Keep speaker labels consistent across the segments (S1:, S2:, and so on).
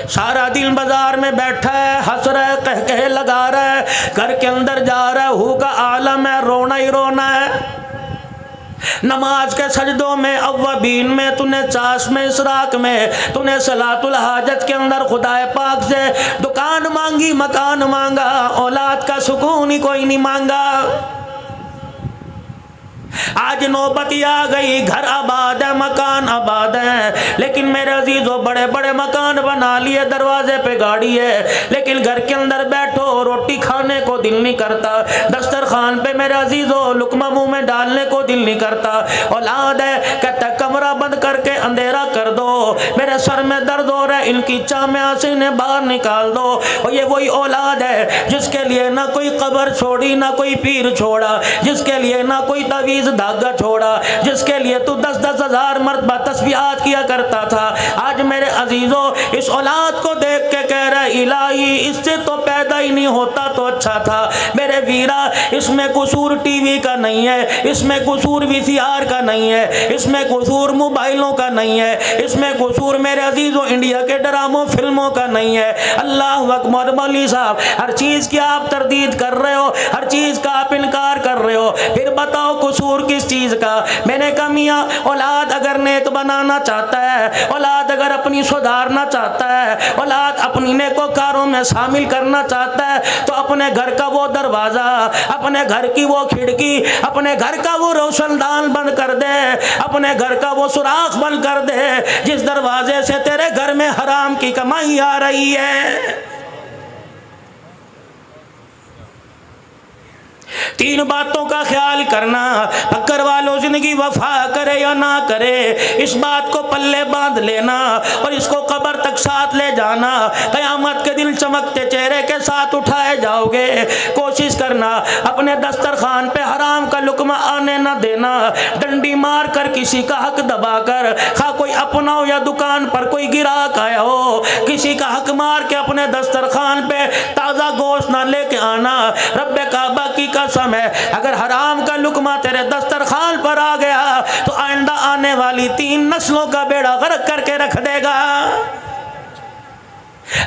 S1: सारा दिन बाजार में बैठा है, हंस रहा है, कह कह लगा रहा है, घर के अंदर जा रहा है, हू का आलम है, रोना ही रोना है। नमाज के सजदों में, अव्वबीन में, तूने चाश में, इसराक में, तूने सलातुल हाजत के अंदर खुदाए पाक से दुकान मांगी, मकान मांगा, औलाद का सुकून ही कोई नहीं मांगा। आज नौबत आ गई, घर आबाद है, मकान आबाद है, लेकिन मेरे अजीजों बड़े बड़े मकान बना लिए, दरवाजे पे गाड़ी है, लेकिन घर के अंदर बैठो रोटी खाने को दिल नहीं करता, दस्तरखान पे मेरे अजीजों लुकमा मुंह में डालने को दिल नहीं करता। औलाद है, कहता कमरा बंद करके अंधेरा कर दो, मेरे सर में दर्द हो रहा है, इनकी चामिया से इन्हें बाहर निकाल दो। और ये वही औलाद है जिसके लिए ना कोई कब्र छोड़ी, ना कोई पीर छोड़ा, जिसके लिए ना कोई तवीज धागा छोड़ा, जिसके लिए तू 10-10 हज़ार मरतबा तस्बीहात किया करता था। आज मेरे अजीजों इस औलाद को देख के कह रहा इलाही इससे तो पैदा ही नहीं होता तो अच्छा था। मेरे वीरा, इसमें कसूर टीवी का नहीं है, इसमें कसूर वीसीआर का नहीं है, इसमें कसूर मोबाइलों का नहीं है, इसमें कसूर मेरे अजीजों इंडिया के ड्रामों फिल्मों का नहीं है। अल्लाह अकबर। मौलवी साहब, हर चीज़ की आप तरदीद कर रहे हो, हर चीज़ का आप इनकार कर रहे हो, फिर बताओ कसूर किस चीज़ का? मैंने कहा मियाँ, औलाद अगर नेक बनाना चाहता है, औलाद अगर अपनी सुधारना चाहता है, औलाद अपनी नेकोकारों में शामिल करना चाहता है, तो अपने घर का वो दरवाज़ा, अपने घर की वो खिड़की, अपने घर का वो रोशनदान बंद कर दे, अपने घर का वो सुराख बंद कर दे जिस दरवाजे से तेरे घर में हराम की कमाई आ रही है। तीन बातों का ख्याल करना, फकर वालों जिंदगी वफा करे या ना करे, इस बात को पल्ले बांध लेना और इसको कब्र तक साथ ले जाना। क़यामत के दिन चमकते चेहरे के साथ उठाए जाओगे। कोशिश करना अपने दस्तरखान पे हराम का लुकमा आने ना देना। डंडी मार कर किसी का हक दबा कर, खा कोई अपना हो या दुकान पर कोई गिराक आया हो, किसी का हक मार के अपने दस्तरखान पे ताज़ा गोश्त ना लेके आना। रब्बे काबा की कसम है, अगर हराम का लुकमा तेरे दस्तरखान पर आ गया तो आइंदा आने वाली 3 नस्लों का बेड़ा गर्क करके रख देगा।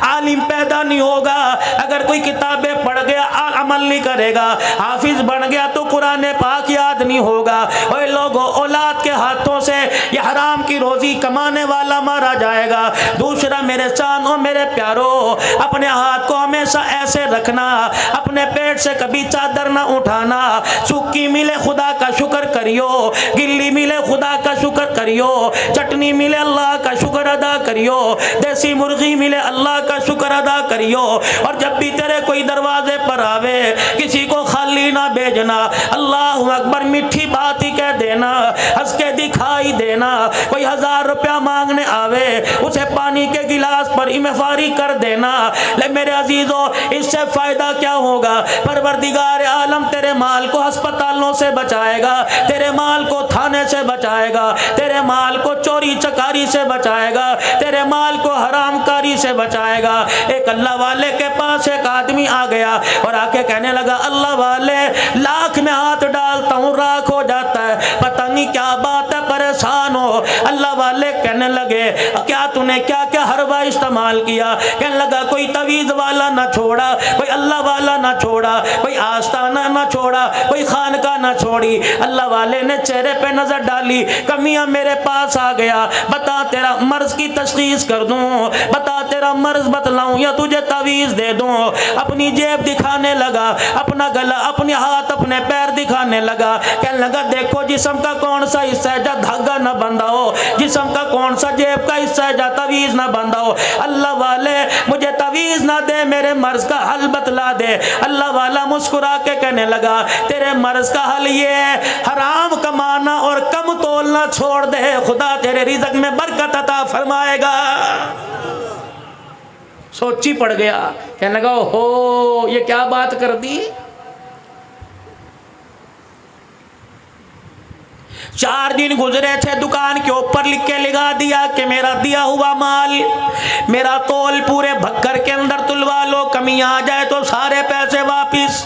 S1: आलिम पैदा नहीं होगा अगर कोई किताबें पढ़ गया अमल नहीं करेगा, हाफिज बन गया तो कुरान पाक याद नहीं होगा। ओए लोगों, औलाद के हाथों से ये हराम की रोजी कमाने वाला मारा जाएगा। दूसरा, मेरे चानों मेरे प्यारों, अपने हाथ को हमेशा ऐसे रखना, अपने पेट से कभी चादर ना उठाना। सूखी मिले खुदा का शुक्र करियो, गिल्ली मिले खुदा का शुक्र करियो, चटनी मिले अल्लाह का शुक्र अदा करियो, देसी मुर्गी मिले अल्लाह का शुक्र अदा करियो। और जब भी तेरे कोई दरवाजे पर आवे, किसी को खाली ना भेजना, अल्लाह अकबर मीठी बात ही कह देना, हंस के दिखाई देना। कोई 1000 रुपया मांगने आवे, उसे पानी के गिलास पर इमफारी कर देना। ले मेरे अजीजों, इससे फायदा क्या होगा? परवरदिगार आलम तेरे माल को अस्पतालों से बचाएगा, तेरे माल को थाने से बचाएगा, तेरे माल को चोरी चकारी से बचाएगा, तेरे माल को हरामकारी से बचाएगा। एक अल्लाह वाले के पास एक आदमी आ गया और आके कहने लगा, अल्लाह वाले, लाख में हाथ डालता हूँ राख हो जाता है, पता नहीं क्या बात है, परेशान हो। अल्लाह वाले कहने लगे, क्या तूने क्या क्या हरवा इस्तेमाल किया? कहने लगा, कोई तवीज़ वाला ना छोड़ा, कोई अल्लाह वाला ना छोड़ा, कोई आस्ताना ना छोड़ा, कोई खानका ना छोड़ी। अल्लाह वाले ने चेहरे पे नजर डाली, कमियां मेरे पास आ गया, बता तेरा मर्ज की तशखीस कर दूं, बता तेरा मर्ज बतलाऊं या तुझे तवीज़ दे दूं। अपनी जेब दिखाने लगा, अपना गला, अपने हाथ, अपने पैर दिखाने लगा। कहने लगा, देखो जिस्म का कौन सा हिस्सा है जहाँ धागा ना बंधा हो, जिस्म का कौन सा जेब का हिस्सा है जहाँ तवीज़ ना बंधा हो। अल्लाह वाले, मुझे तवीज़ ना दे, मेरे मर्ज का हल बतला दे। अल्लाह वाला मुस्कुरा के कहने लगा, तेरे मर्ज का हल ये है, हराम कमाना और कम तोलना छोड़ दे, खुदा तेरे रिज़्क़ में बरकत अता फरमाएगा। सोची पड़ गया, कहने लगा, हो ये क्या बात कर दी। 4 दिन गुजरे थे, दुकान के ऊपर लिख के लगा दिया कि मेरा दिया हुआ माल, मेरा तोल पूरे भक्कर के अंदर तुलवा लो, कमी आ जाए तो सारे पैसे वापिस।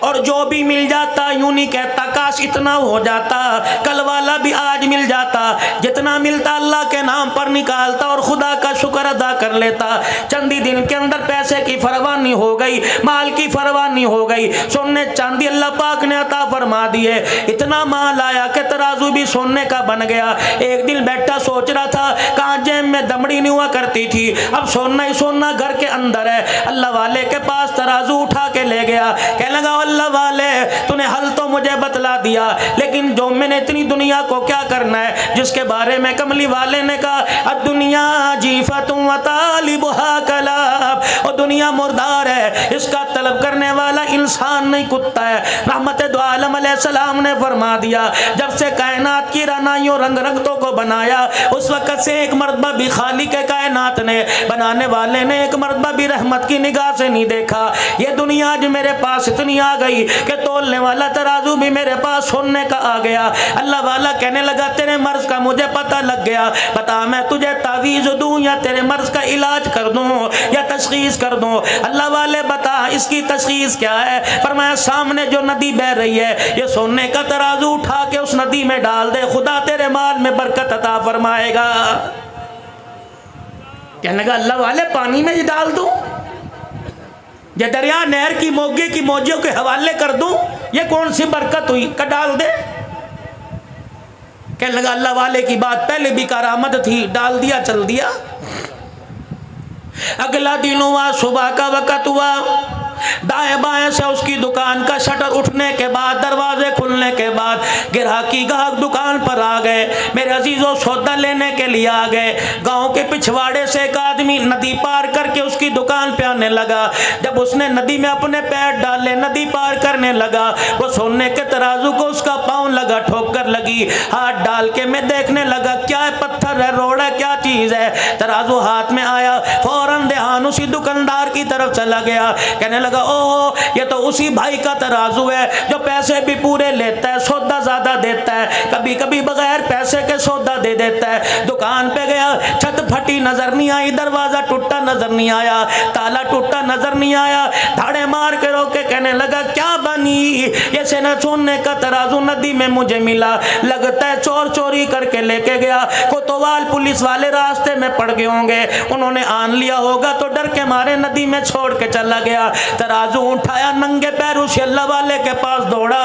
S1: और जो भी मिल जाता यूं नहीं कहता काश इतना हो जाता, कल वाला भी आज मिल जाता। जितना मिलता अल्लाह के नाम पर निकालता और खुदा का शुक्र अदा कर लेता। चंद ही दिन के अंदर पैसे की परवाह नहीं हो गई, माल की परवाह नहीं हो गई, सोने चांदी अल्लाह पाक ने अता फरमा दिए। इतना माल आया कि तराजू भी सोने का बन गया। एक दिन बैठा सोच रहा था कहाँ जेब में दमड़ी नहीं हुआ करती थी, अब सोना ही सोना घर के अंदर है। अल्लाह वाले के पास तराजू उठा के ले गया, कहने लगा अल्लाह वाले तूने हल तो मुझे बतला दिया, लेकिन जो मैंने इतनी दुनिया को क्या करना है, जिसके बारे में कमली वाले ने कहा दुनिया जीफतुम व तालिबुहा कलाब, और दुनिया मुर्दार है, इसका तलब करने वाला इंसान नहीं कुत्ता है। रहमत दो आलम अलैहिस्सलाम ने फरमा दिया जब से कायनात की रानाइयों रंग रंगतों को बनाया उस वक्त से एक मर्तबा भी खालिक कायनात ने, बनाने वाले ने एक मर्तबा भी रहमत की निगाह से नहीं देखा। ये दुनिया आज मेरे पास इतनी आ गई कि तोलने वाला तराजू भी मेरे पास सोने का आ गया। अल्लाह वाला कहने लगा तेरे मर्ज का मुझे पता लग गया, बता मैं तुझे तावीज़ दूं या तेरे मर्ज का इलाज कर दूं या तशखीस कर दूं। अल्लाह वाले बता इसकी तशखीस क्या है? फरमाया सामने जो नदी बह रही है ये सोने का तराजू उठा के उस नदी में डाल दे, खुदा तेरे माल में बरकत अता फरमाएगा। कहने लगा अल्लाह वाले पानी में ही डाल दूं, ये दरिया नहर की मोगे की मौजों के हवाले कर दूं, ये कौन सी बरकत हुई का डाल दे। कहने लगा अल्लाह वाले की बात पहले भी करामत थी, डाल दिया चल दिया। अगला दिन हुआ, सुबह का वक़्त हुआ, दाएं बाएं से उसकी दुकान का शटर उठने के बाद, दरवाजे खुलने के बाद गिराकी गाहक दुकान पर आ गए। मेरे अजीजों सौदा लेने के लिए आ गए। गांव के पिछवाड़े से एक आदमी नदी पार करके उसकी दुकान पे आने लगा। जब उसने नदी में अपने पैर डाले, नदी पार करने लगा, वो सोने के तराजू को उसका पाँव लगा, ठोकर लगी। हाथ डाल के मैं देखने लगा क्या है, पत्थर है, रोड़ा, क्या चीज है। तराजू हाथ में आया, फौरन ध्यान उसी दुकानदार की तरफ चला गया। कहने लगा ओ ये तो उसी भाई का तराजू है जो पैसे भी पूरे लेता है, सौदा ज्यादा देता है, कभी कभी बगैर पैसे के सौदा दे देता है। दुकान पे गया, छत फटी नजर नहीं आई, दरवाजा टूटा नजर नहीं आया, ताला टूटा नजर नहीं आया। धाड़े मार के रोके, कहने लगा क्या बनी, ये सेना सोने का तराजू नदी में मुझे मिला, लगता है चोर चोरी करके लेके गया। कोतवाल पुलिस वाले रास्ते में पड़ गए होंगे, उन्होंने आन लिया होगा तो डर के मारे नदी में छोड़ के चला गया। तराजू उठाया, नंगे पैरों से अल्लाह वाले के पास दौड़ा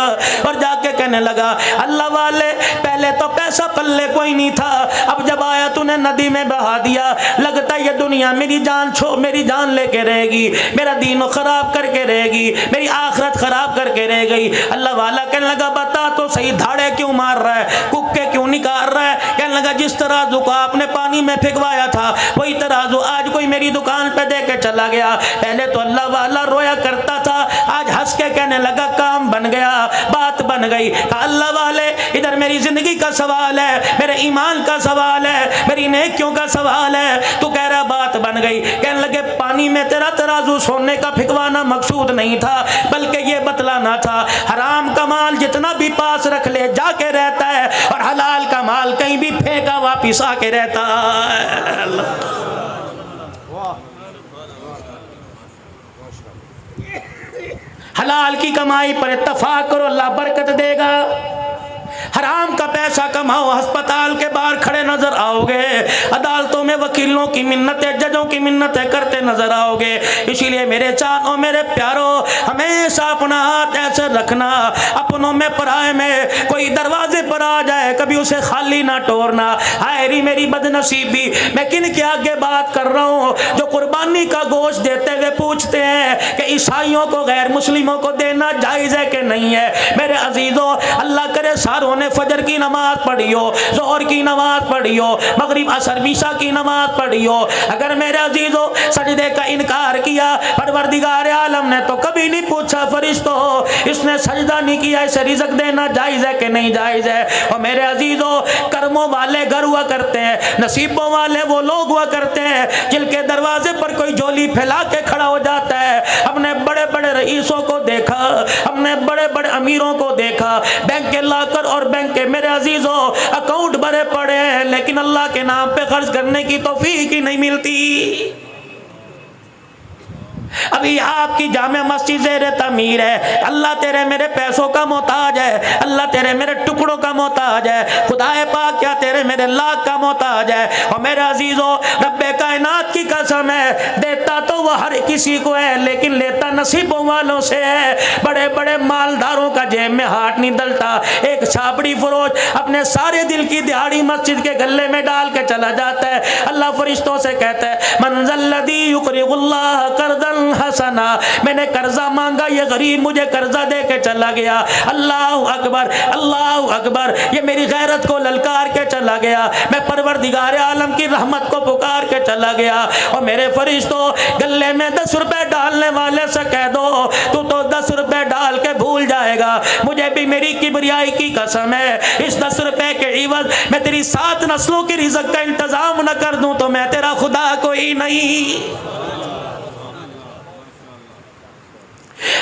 S1: और जाके कहने लगा अल्लाह वाले पहले तो पैसा पल्ले कोई नहीं था, अब जब आया तूने नदी में बहा दिया, लगता है ये दुनिया मेरी जान लेके रहेगी, मेरा दीन खराब करके रहेगी, मेरी आखिरत खराब करके रह गई। अल्लाह वाला कहने लगा बता तो सही, धाड़े क्यों मार रहा है, कुक्के क्यों निकाल रहा है। कहने लगा जिस तराजू को आपने पानी में फेंकवाया था वही तराजू आज कोई मेरी दुकान पे दे के चला गया। पहले तो अल्लाह वाला रोया करता था, आज हंस के कहने लगा काम बन गया, बात बन गई। अल्लाह वाले इधर मेरी जिंदगी का सवाल है, मेरे ईमान का सवाल है, मेरी नेकियों का सवाल है, तू कह रहा बात बन गई। कहने लगे पानी में तेरा तराजू सोने का फेंकवाना मकसूद नहीं था, बल्कि ये बतलाना था हराम का माल जितना भी पास रख ले जाके रहता है और हलाल का माल कहीं भी फेंका वापिस आके रहता है। हलाल की कमाई पर इत्तफाक करो, अल्लाह बरकत देगा। हराम का पैसा कमाओ, अस्पताल के बाहर खड़े नजर आओगे, अदालतों में वकीलों की मिन्नतें, जजों की मिन्नतें करते नजर आओगे। इसीलिए मेरे चारों मेरे प्यारों, हमेशा अपना हाथ ऐसे रखना, अपनों में पराए में कोई दरवाजे पर आ जाए कभी उसे खाली ना तोड़ना। हायरी मेरी बदनसीबी, मैं किन के आगे बात कर रहा हूँ जो कुर्बानी का गोश्त देते हुए पूछते हैं कि ईसाइयों को गैर मुस्लिमों को देना जायज़ है कि नहीं है। मेरे अजीजों, अल्लाह करे सारों ने फजर की नमाज पढ़ी हो, जोहर की नमाज पढ़ी हो, मगरिब असर ईशा की नमाज पढ़ी हो, अगर मेरे अजीजों सजदे का इनकार किया, परवरदिगार आलम ने तो कभी नहीं पूछा फरिश्तों इसने सजदा नहीं किया, इसे रिज़्क देना जायज़ है कि नहीं जायज़ है। और मेरे अजीजों, कर्मों वाले घर हुआ करते हैं, नसीबों वाले वो लोग हुआ करते हैं जिनके दरवाजे पर कोई झोली फैला के खड़ा हो जाता है। हमने बड़े बड़े रईसों को देखा, हमने बड़े बड़े अमीरों को देखा, बैंक के लाकर और बैंक के मेरे अजीजों अकाउंट भरे पड़े हैं, लेकिन अल्लाह के नाम पे खर्च करने की तौफीक ही नहीं मिलती। अभी आपकी जामे मस्जिद ज़ेर तमीर है, अल्लाह तेरे मेरे पैसों का मोहताज है, अल्लाह तेरे मेरे टुकड़ों का मोहताज है, खुदाए पाक क्या तेरे मेरे लाख का मोहताज है। और मेरे अजीजों, रब्बे कायनात की कसम है, देता तो वह हर किसी को है, लेकिन लेता नसीबों वालों से है। बड़े बड़े मालदारों का जेब में हाथ नहीं डलता। एक छापड़ी फरोज अपने सारे दिल की दिहाड़ी मस्जिद के गले में डाल के चला जाता है। अल्लाह फरिश्तों से कहता है, मंज़ल्लज़ी युक़रिज़ुल्लाह क़र्ज़न हसना, मैंने कर्जा मांगा, ये गरीब मुझे कर्जा दे के चला गया। अल्लाहु अकबर, अल्लाहु अकबर, ये मेरी गैरत को ललकार के चला गया। मैं परवरदिगार आलम की रहमत को पुकार के चला गया। और मेरे फरिश्तों, गले में 10 रुपए डालने वाले से कह दो, तू तो 10 रुपए डाल के भूल जाएगा। मुझे भी मेरी किबरियाई की कसम है, इस 10 रुपए के इवज मैं तेरी 7 नस्लों की रिज़्क़ का इंतजाम न कर दूं तो मैं तेरा खुदा कोई नहीं।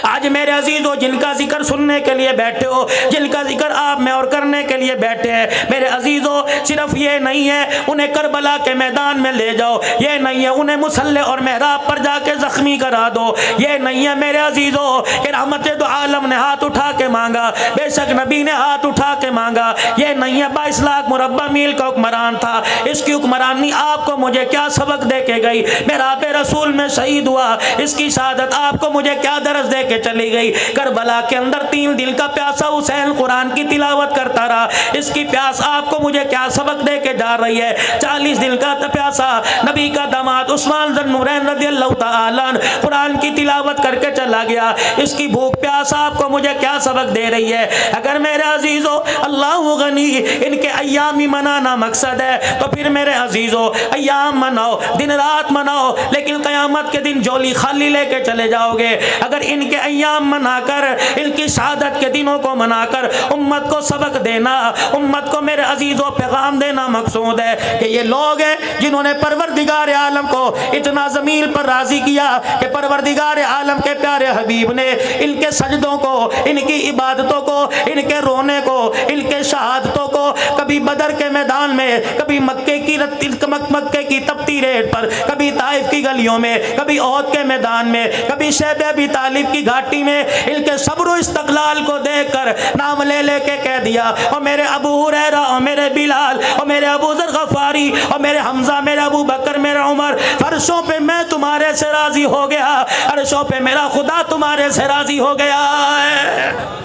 S1: आज मेरे अजीजों, जिनका जिक्र सुनने के लिए बैठे हो, जिनका जिक्र आप में और करने के लिए बैठे हैं, मेरे अजीजों, सिर्फ ये नहीं है उन्हें करबला के मैदान में ले जाओ, ये नहीं है उन्हें मुसल्ले और मेहराब पर जाके जख्मी करा दो, ये नहीं है मेरे अजीजों कि रहमत दो आलम ने हाथ उठा के मांगा, बेशक नबी ने हाथ उठा के मांगा, ये नहीं है 22 लाख मुरब्बा मील का हुक्मरान था, इसकी हुक्मरानी आपको मुझे क्या सबक दे के गई। मेरा आबे रसूल में शहीद हुआ, इसकी शहादत आपको मुझे क्या दर्ज दे के चली गई। करबला के अंदर 3 दिन का प्यासा हुसैन कुरान की तिलावत करता रहा, इसकी प्यास आपको मुझे क्या सबक दे के जा रही है। 40 दिन का प्यासा नबी का दामाद उस्मान ज़ुन्नुरैन रज़ियल्लाहु तआला अन्हु कुरान की तिलावत करके चला गया, इसकी भूख प्यास आपको मुझे क्या सबक दे रही है। अगर मेरे अजीजों अल्लाह गनी इनके अय्याम ही मनाना मकसद है तो फिर मेरे अजीजों अय्याम मनाओ, दिन रात मनाओ, लेकिन क़यामत के दिन झोली खाली लेके चले जाओगे। अगर इनके अय्याम मनाकर, इनकी शहादत के दिनों को मनाकर उम्मत को सबक देना, उम्मत को मेरे अजीजों पैगाम देना मकसूद है कि ये लोग हैं जिन्होंने परवरदिगार आलम को इतना ज़मीन पर राज़ी किया कि परवरदिगार आलम के प्यारे हबीब ने इनके सजदों को, इनकी इबादतों को, इनके रोने को, इनके शहादतों को कभी बदर के मैदान में, कभी मक्के की तपती रेत पर, कभी ताइफ की गलियों में, कभी ओहद के मैदान में, कभी शैबे अबी तालिब की घाटी में, इनके सब्र इस्तक़लाल को देखकर नाम ले लेके कह दिया, और मेरे अबू हुरैरा और मेरे बिलाल और मेरे अबू ज़र गफ़ारी और मेरे हमजा, मेरे अबू बकर, मेरे उमर, फर्शों पे मैं तुम्हारे से राज़ी हो गया, अर्शों पे मेरा खुदा तुम्हारे से राज़ी हो गया है।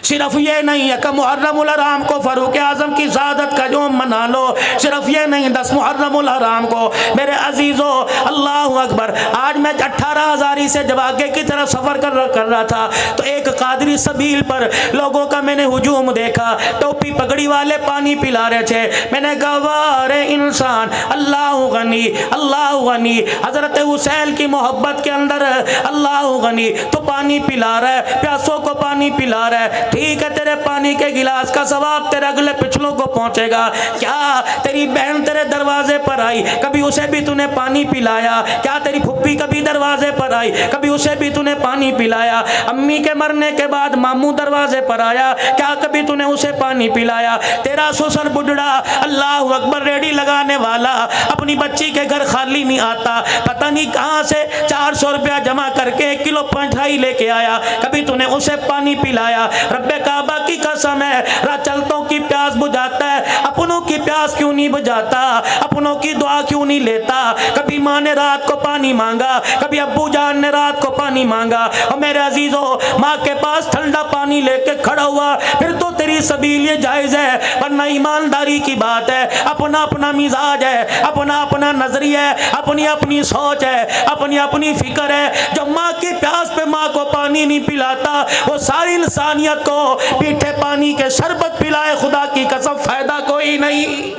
S1: सिर्फ ये नहीं है कि मुहर्रमुल हराम को फ़ारूक आज़म की शहादत का यौम मना लो, सिर्फ ये नहीं 10 मुहर्रमुल हराम को मेरे अजीज़ों, अल्लाह अकबर। आज मैं 18 हज़ारी से जब आगे की तरफ सफ़र कर रहा था तो एक कादरी सबील पर लोगों का मैंने हुजूम देखा, टोपी पगड़ी वाले पानी पिला रहे थे। मैंने कहा वाह रे इंसान, अल्लाह गनी, अल्लाह गनी, हज़रत हुसैन की मोहब्बत के अंदर अल्लाह गनी, तो पानी पिला रहा है, प्यासों को पानी पिला रहा है, ठीक है, तेरे पानी के गिलास का सवाब तेरे अगले पिछलों को पहुंचेगा। क्या तेरी बहन तेरे दरवाजे पर आई, कभी उसे भी तूने पानी पिलाया? क्या तेरी फुप्पी कभी दरवाजे पर आई, कभी उसे भी तूने पानी पिलाया? अम्मी के मरने के बाद मामू दरवाजे पर आया, क्या कभी तूने उसे पानी पिलाया? तेरा ससुर बुढ़ा, अल्लाह अकबर, रेडी लगाने वाला, अपनी बच्ची के घर खाली नहीं आता, पता नहीं कहाँ से 400 रुपया जमा करके 1 किलो मिठाई लेके आया, कभी तूने उसे पानी पिलाया? रब्बे काबा की कसम है, चलतों की प्यास बुझाता है, अपनों की प्यास क्यों नहीं बुझाता? अपनों की दुआ क्यों नहीं लेता? कभी माँ ने रात को पानी मांगा, कभी अब्बू जान ने रात को पानी मांगा, और मेरे अजीजों माँ के पास ठंडा पानी लेके खड़ा हुआ, फिर तो तेरी सबील ये जायज़ है, वरना ईमानदारी की बात है, अपना अपना मिजाज है, अपना अपना नजरिया है, अपनी अपनी सोच है, अपनी अपनी फिक्र है। जो माँ की प्यास पे माँ को पानी नहीं पिलाता, वो सारी इंसानियत को मीठे पानी के शरबत पिलाए, खुदा की कसम फायदा कोई नहीं।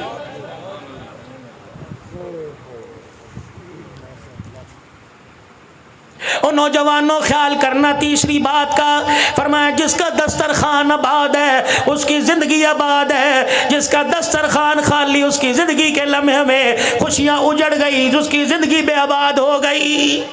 S1: और नौजवानों ख्याल करना, तीसरी बात का फरमाया, जिसका दस्तरखान आबाद है उसकी जिंदगी आबाद है, जिसका दस्तरखान खाली उसकी जिंदगी के लम्हे में खुशियां उजड़ गई, उसकी जिंदगी बेआबाद हो गई।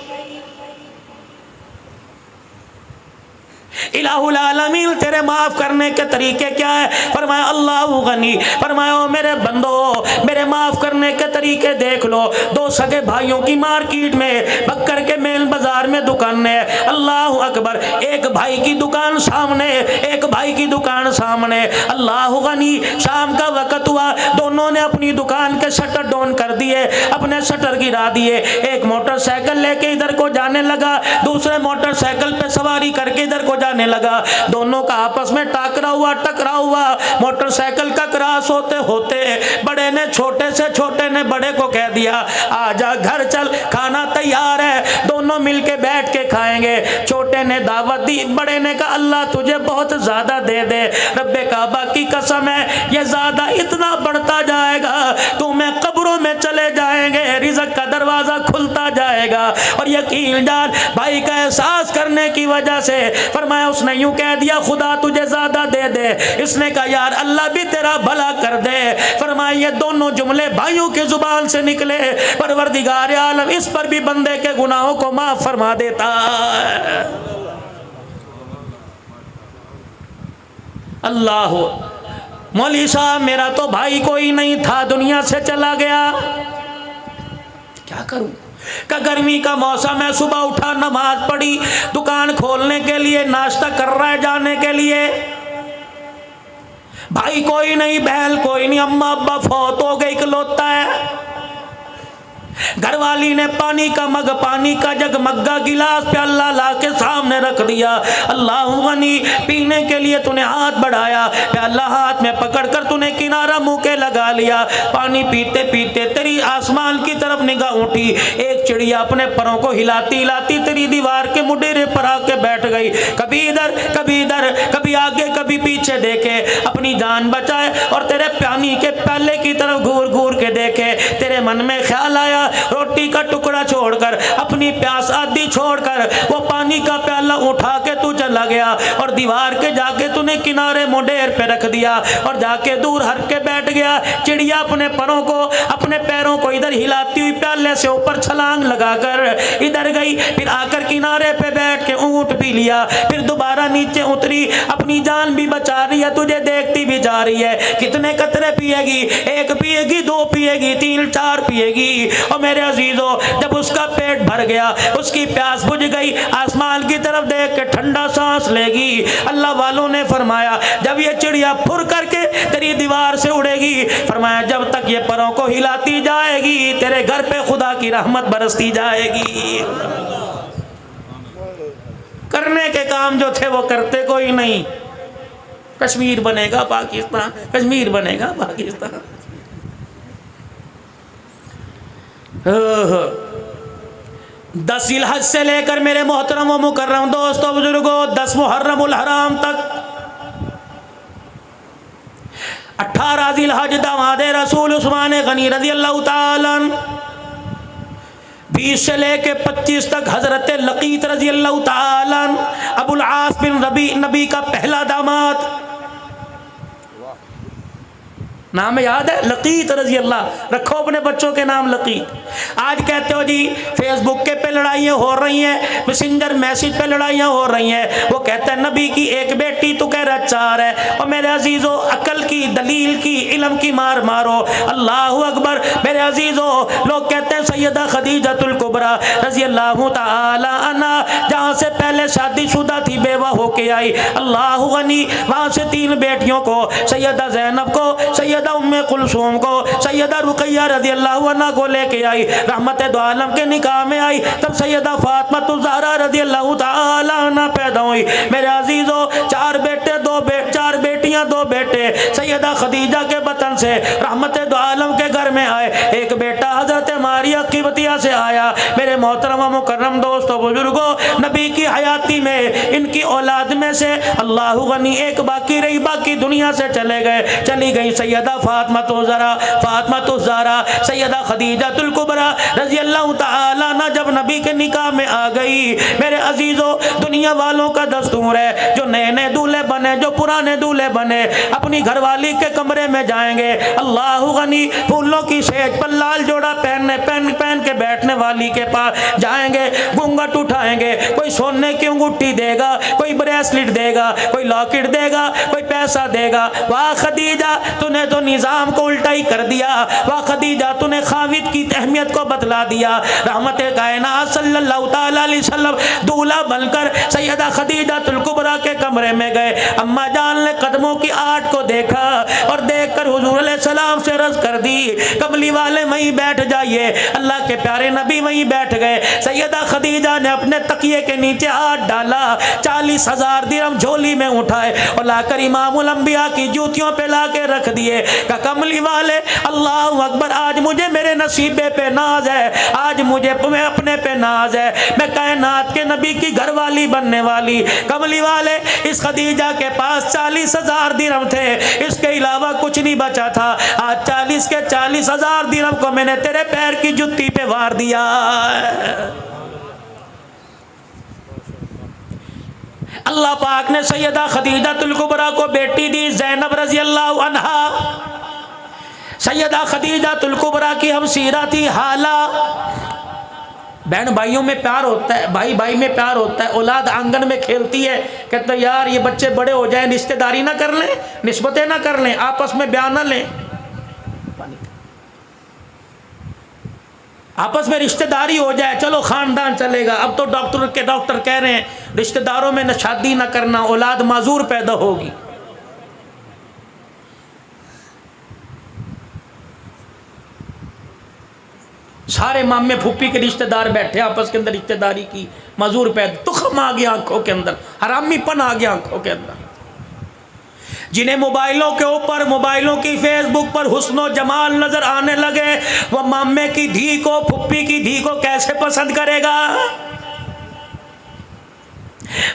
S1: इलाहुल आलमीन तेरे माफ करने के तरीके क्या है? फरमाया अल्लाहु गनी। फरमाया ओ मेरे बंदो, मेरे माफ करने के तरीके देख लो। दो सगे भाइयों की मार्केट में बक्कर के मेन बाजार में दुकान है, अल्लाह अकबर, एक भाई की दुकान सामने, एक भाई की दुकान सामने। अल्लाह गनी, शाम का वक्त हुआ, दोनों ने अपनी दुकान के शटर डाउन कर दिए, अपने शटर गिरा दिए। एक मोटरसाइकिल लेके इधर को जाने लगा, दूसरे मोटरसाइकिल पे सवारी करके इधर को जाने लगा। दोनों का आपस में टकराव हुआ। मोटरसाइकिल का क्रॉस होते होते बड़े ने छोटे से, छोटे ने बड़े को कह दिया आजा घर चल, खाना तैयार है, दोनों मिलके बैठ के खाएंगे। छोटे ने दावत दी, बड़े ने कहा अल्लाह तुझे बहुत ज्यादा दे दे, रब्बे काबा की कसम है ये ज्यादा इतना बढ़ता जाएगा, तुम्हें कब्रों में चले जाएंगे, रिज़्क़ का दरवाजा खुलता जाएगा। और यकीन जान भाई का एहसास करने की वजह से फरमाया, उसने यूं कह दिया खुदा तुझे ज्यादा दे दे, इसने कहा यार अल्लाह भी तेरा भला कर दे। फरमाया ये दोनों जुमले भाइयों के जुबान से निकले, परवरदिगार आलम इस पर भी बंदे के गुनाहों को माफ फरमा देता है। अल्लाह, मौली साहब मेरा तो भाई कोई नहीं था, दुनिया से चला गया, क्या करूं? का गर्मी का मौसम है, सुबह उठा नमाज पढ़ी, दुकान खोलने के लिए नाश्ता कर रहा है जाने के लिए, भाई कोई नहीं, बहन कोई नहीं, अम्मा अब्बा फौत हो गए, इकलौता है। घरवाली ने पानी का मग, पानी का जग, मग्गा, गिलास प्याला ला के सामने रख दिया। अल्लाह गनी, पीने के लिए तूने हाथ बढ़ाया, प्याला हाथ में पकड़कर तूने किनारा मुंह के लगा लिया। पानी पीते पीते तेरी आसमान की तरफ निगाह उठी, एक चिड़िया अपने परों को हिलाती हिलाती तेरी दीवार के मुडेरे पर आके बैठ गई। कभी इधर कभी इधर, कभी आगे कभी पीछे देखे, अपनी जान बचाए और तेरे पानी के प्याले की तरफ घूर घूर के देखे। तेरे मन में ख्याल आया रोटी का टुकड़ा छोड़कर, अपनी प्यास आदि छोड़कर वो पानी का प्याला उठा के तू चला गया और दीवार के जाके तूने किनारे मुंडेर पे रख दिया और जाके दूर हट के बैठ गया। चिड़िया अपने परों को, अपने पैरों को इधर हिलाती हुई प्याले से ऊपर छलांग लगाकर इधर गई, फिर आकर किनारे पे बैठ के ऊंट पी लिया, फिर दोबारा नीचे उतरी, अपनी जान भी बचा रही है, तुझे देखती भी जा रही है। कितने कतरे पिएगी? एक पिएगी, दो पिएगी, तीन चार पिएगी। और मेरे अजीजों, जब उसका पेट भर गया, उसकी प्यास बुझ गई, आसमान की तरफ देख के ठंडा सांस लेगी। अल्लाह वालों ने फरमाया जब ये चिड़िया फुर करके तेरी दीवार से उड़ेगी, फरमाया जब तक ये परों को हिलाती जाएगी तेरे घर पे खुदा की रहमत बरसती जाएगी। करने के काम जो थे वो करते कोई नहीं। कश्मीर बनेगा पाकिस्तान, कश्मीर बनेगा पाकिस्तान। 10 जिलहज से लेकर मेरे मोहतरम व मुकर्रम दोस्तों बुजुर्गों 10 मुहर्रमुल हराम तक 18 जिलहज दामादे रसूल उस्मान गनी रज़ी अल्लाह ताला 20 से लेके 25 तक हजरत लकीत रज़ी अल्लाह ताला अबुल आस बिन रबी नबी का पहला दामाद, नाम याद है लकीत रजी अल्लाह, रखो अपने बच्चों के नाम लकीत। आज कहते हो जी फेसबुक के पे लड़ाइयाँ हो रही हैं, मैसेंजर मैसेज पे लड़ाइयाँ हो रही हैं, वो कहता है नबी की एक बेटी तो कह रहा 4 है। और मेरे अजीज़ों अकल की, दलील की, इल्म की मार मारो। अल्लाह अकबर। मेरे अजीज़ों लोग कहते हैं सैयदा खदीजतुल कुबरा रजी अल्लाह ताला अन्हा जहाँ से पहले शादीशुदा थी, बेवा होके आई, अल्लाह गनी, वहाँ से 3 बेटियों को, सैयदा ज़ैनब को, सैयदा उम्मे कुलसूम को, सैयदा रुकैया रज़ी अल्लाह अन्हा को लेके आई, रहमत दो आलम के निकाह में आई, तब सैयदा फातिमा ज़हरा रज़ी अल्लाह ताला अन्हा पैदा हुई। मेरे अजीज़ों 4 बेटे 4 बेटियां 2 बेटे सैयदा खदीजा के बतन से रहमत दो आलम के घर में आए। एक बेटा हजरत मारिया क़िब्तिया से आया। मेरे मोहतरम व मुकर्रम दोस्तों बुजुर्गों, नबी की हयाती में इनकी औलाद में से अल्लाह गनी एक बाकी रही, बाकी दुनिया से चली गई सैयदा फातिमा तो ज़हरा, सैयदा खदीजतुल कुबरा रज़ी अल्लाह ताला अन्हा जब नबी के निकाह में आ गई। मेरे अजीज़ों दुनिया वालों का दस्तूर है, जो नए नए दूल्हे बने, जो पुराने दूल्हे बने, अपनी घरवाली के कमरे में जाएंगे, अल्लाह गनी फूलों की सेज पर लाल जोड़ा पहन के बैठने वाली के पास जाएंगे, घूंघट उठाएंगे, कोई सोने की अंगूठी देगा, कोई ब्रेसलेट देगा, कोई लॉकेट देगा, कोई पैसा देगा। वाह खदीजा, तूने तो निज़ाम को उल्टा ही कर दिया। वाह खदीजा, तूने खाविद की अहमियत को बतला दिया। रहमत कायनात सल्लल्लाहु तआला अलैहि वसल्लम दूल्हा बनकर सैयदा खदीजा तुल कुबरा के कमरे में गए। अम्मा जान ने कदमों की आट को देखा और देखकर हुजूर अलैहिस्सलाम से अर्ज़ कर दी, कमली वाले वहीं बैठ जाइए। अल्लाह के प्यारे नबी वहीं बैठ गए। सैयदा खदीजा ने अपने तकिए के नीचे हाथ डाला, 40,000 दिरहम झोली में उठाए और लाकर इमामुल अंबिया की जूतियों पे लाके रख दिए। का कमली वाले अल्लाहु अकबर, आज मुझे मेरे नसीबे पे नाज है, आज मुझे अपने पे नाज है, मैं कायनात के नबी की घरवाली बनने वाली। कमली वाले, इस खदीजा के पास 40,000 दिरहम थे, इसके अलावा कुछ नहीं बचा था। आज 40,000 दिरहम को मैंने तेरे पैर की जुत्ती पे वार दिया। अल्लाह पाक ने सैयदा खदीजा तुल कुबरा को बेटी दी ज़ैनब रज़ी अल्लाह अन्हा। सैयदा खदीजा तुल कुबरा की हम सीरा थी हाला। बहन भाइयों में प्यार होता है, भाई भाई में प्यार होता है। औलाद आंगन में खेलती है, कहते यार ये बच्चे बड़े हो जाएं, रिश्तेदारी ना कर लें, निस्बतें ना कर लें, आपस में बयान ना लें, आपस में रिश्तेदारी हो जाए, चलो खानदान चलेगा। अब तो डॉक्टर कह रहे हैं रिश्तेदारों में न शादी ना करना, औलाद माजूर पैदा होगी। सारे मामे फूफी के रिश्तेदार बैठे आपस के अंदर रिश्तेदारी की, मजूर पैदा, तुखम आ गया आंखों के अंदर, हरामीपन आ गया आंखों के अंदर। जिन्हें मोबाइलों के ऊपर, मोबाइलों की फेसबुक पर हुस्नो जमाल नजर आने लगे, वह मामे की धी को, फुप्पी की धी को कैसे पसंद करेगा।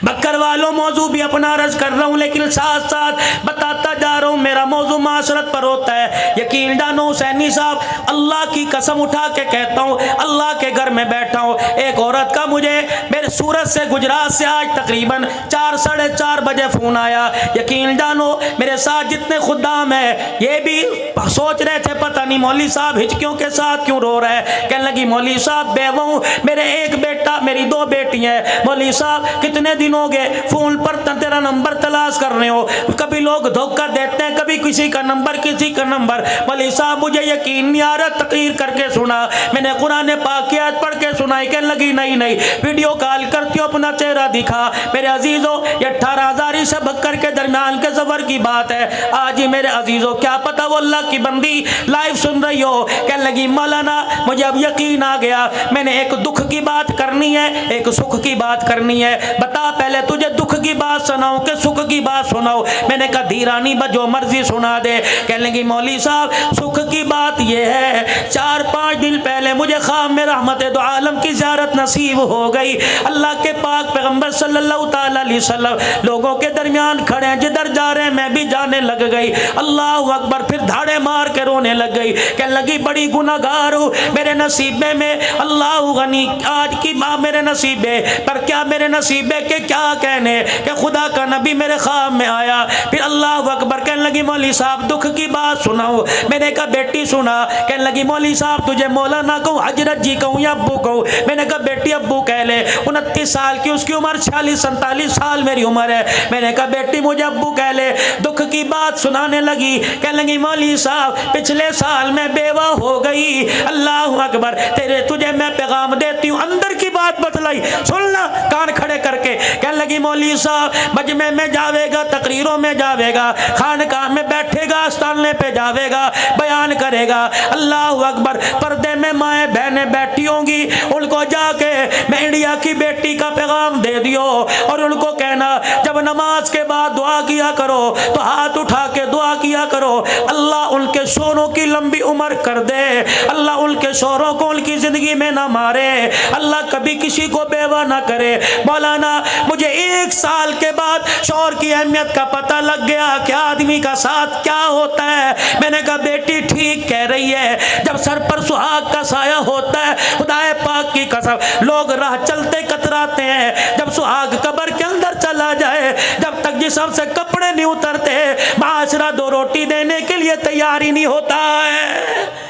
S1: बक्कर वालों, मौजू भी अपना अर्ज कर रहा हूँ, लेकिन साथ साथ बताता जा रहा हूँ, मेरा मौजू माशरत पर होता है। यकीन जानो हुसैनी साहब, अल्लाह की कसम उठा के कहता हूँ, अल्लाह के घर में बैठा हूँ, एक औरत का मुझे मेरे सूरत से, गुजरात से आज तकरीबन 4 साढ़े 4 बजे फ़ोन आया। यकीन जानो मेरे साथ जितने खुद्दाम हैं ये भी सोच रहे थे पता नहीं मौली साहब हिचकियों के साथ क्यों रो रहे हैं। कहने लगी मौली साहब बेवा हूँ, मेरे एक बेटा, मेरी 2 बेटियाँ हैं। मौली साहब कितने दिन हो गए फोन पर तेरा नंबर तलाश कर रहे हो, कभी लोग धोखा देते हैं, कभी किसी का नंबर किसी का नंबर। मौलवी साहब मुझे यकीन नहीं आ रहा, तकरीर करके सुना, मैंने कुरान पाक की आयत पढ़ के सुनाई। कहने लगी नहीं नहीं, वीडियो कॉल करती हो, अपना चेहरा दिखा। मेरे अजीजों, ये 18,000 से बक्कर के दरमियान के सफर की बात है। आज ही मेरे अजीजों, क्या पता वो अल्लाह की बंदी लाइव सुन रही हो। कहने लगी मौलाना मुझे अब यकीन आ गया, मैंने एक दुख की बात करनी है, एक सुख की बात करनी है। बता पहले तुझे दुख की बात सुनाऊं कि सुख की बात सुनाऊं। मैंने कहा धीरानी जो मर्जी सुना दे। कहने लगी मौली साहब सुख की बात यह है, 4-5 दिन पहले मुझे ख्वाब में रहमत दो आलम की ज़ियारत नसीब हो गई। अल्लाह के पाक पैगंबर सल्लल्लाहु ताला अलैहि वसल्लम लोगों के दरमियान खड़े हैं, जिधर जा रहे हैं मैं भी जाने लग गई। अल्लाह अकबर, फिर धाड़े मार के रोने लग गई। कहने लगी बड़ी गुनाहगार हूँ, मेरे नसीबे में अल्लाह गनी आज की माँ मेरे नसीबे पर, क्या मेरे नसीबे के क्या कहने कि खुदा का नबी मेरे ख्वाब में आया। फिर अल्लाह अकबर, कहने लगी मौली साहब दुख की बात सुनाओ। मैंने कहा बेटी सुना। कहने लगी मौली साहब तुझे मौलाना कहूँ, हजरत जी कहूँ या अब्बू कहूँ। मैंने कहा बेटी अब्बू कह ले। 29 साल की उसकी उम्र, 46-47 साल मेरी उम्र है। मैंने कहा बेटी मुझे अब्बू कह ले। दुख की बात सुनाने लगी। कहने लगी मौली साहब पिछले साल मैं बेवा हो गई। अल्लाह अकबर, तेरे तुझे मैं पैगाम देती हूँ, अंदर की बात बतलाई, सुनना कान खड़े करके। कहने लगी मौली साहब मजमे में जावेगा, तकरीरों में जावेगा, खानकाह में बैठेगा, आस्ताने पे जावेगा, बयान करेगा। अल्लाह अकबर, पर्दे में माएँ बहनें बैठी होंगी, उनको जाके मैं इंडिया की बेटी का पैगाम दे दियो और उनको कहना जब नमाज के बाद दुआ किया करो तो हाथ उठा के दुआ किया करो, अल्लाह उनके शोरों की लंबी उम्र कर दे, अल्लाह उनके शोरों को उनकी जिंदगी में ना मारे, अल्लाह कभी किसी को बेवा ना करे। मौलाना मुझे 1 साल के बाद शौहर की अहमियत का पता लग गया कि आदमी का साथ क्या होता है। मैंने कहा बेटी ठीक कह रही है, जब सर पर सुहाग का साया होता है, खुदाए पाक की कसम लोग राह चलते कतराते हैं, जब सुहाग कब्र के अंदर चला जाए, जब तक जिस्म से कपड़े नहीं उतरते, माशरा 2 रोटी देने के लिए तैयार ही नहीं होता है।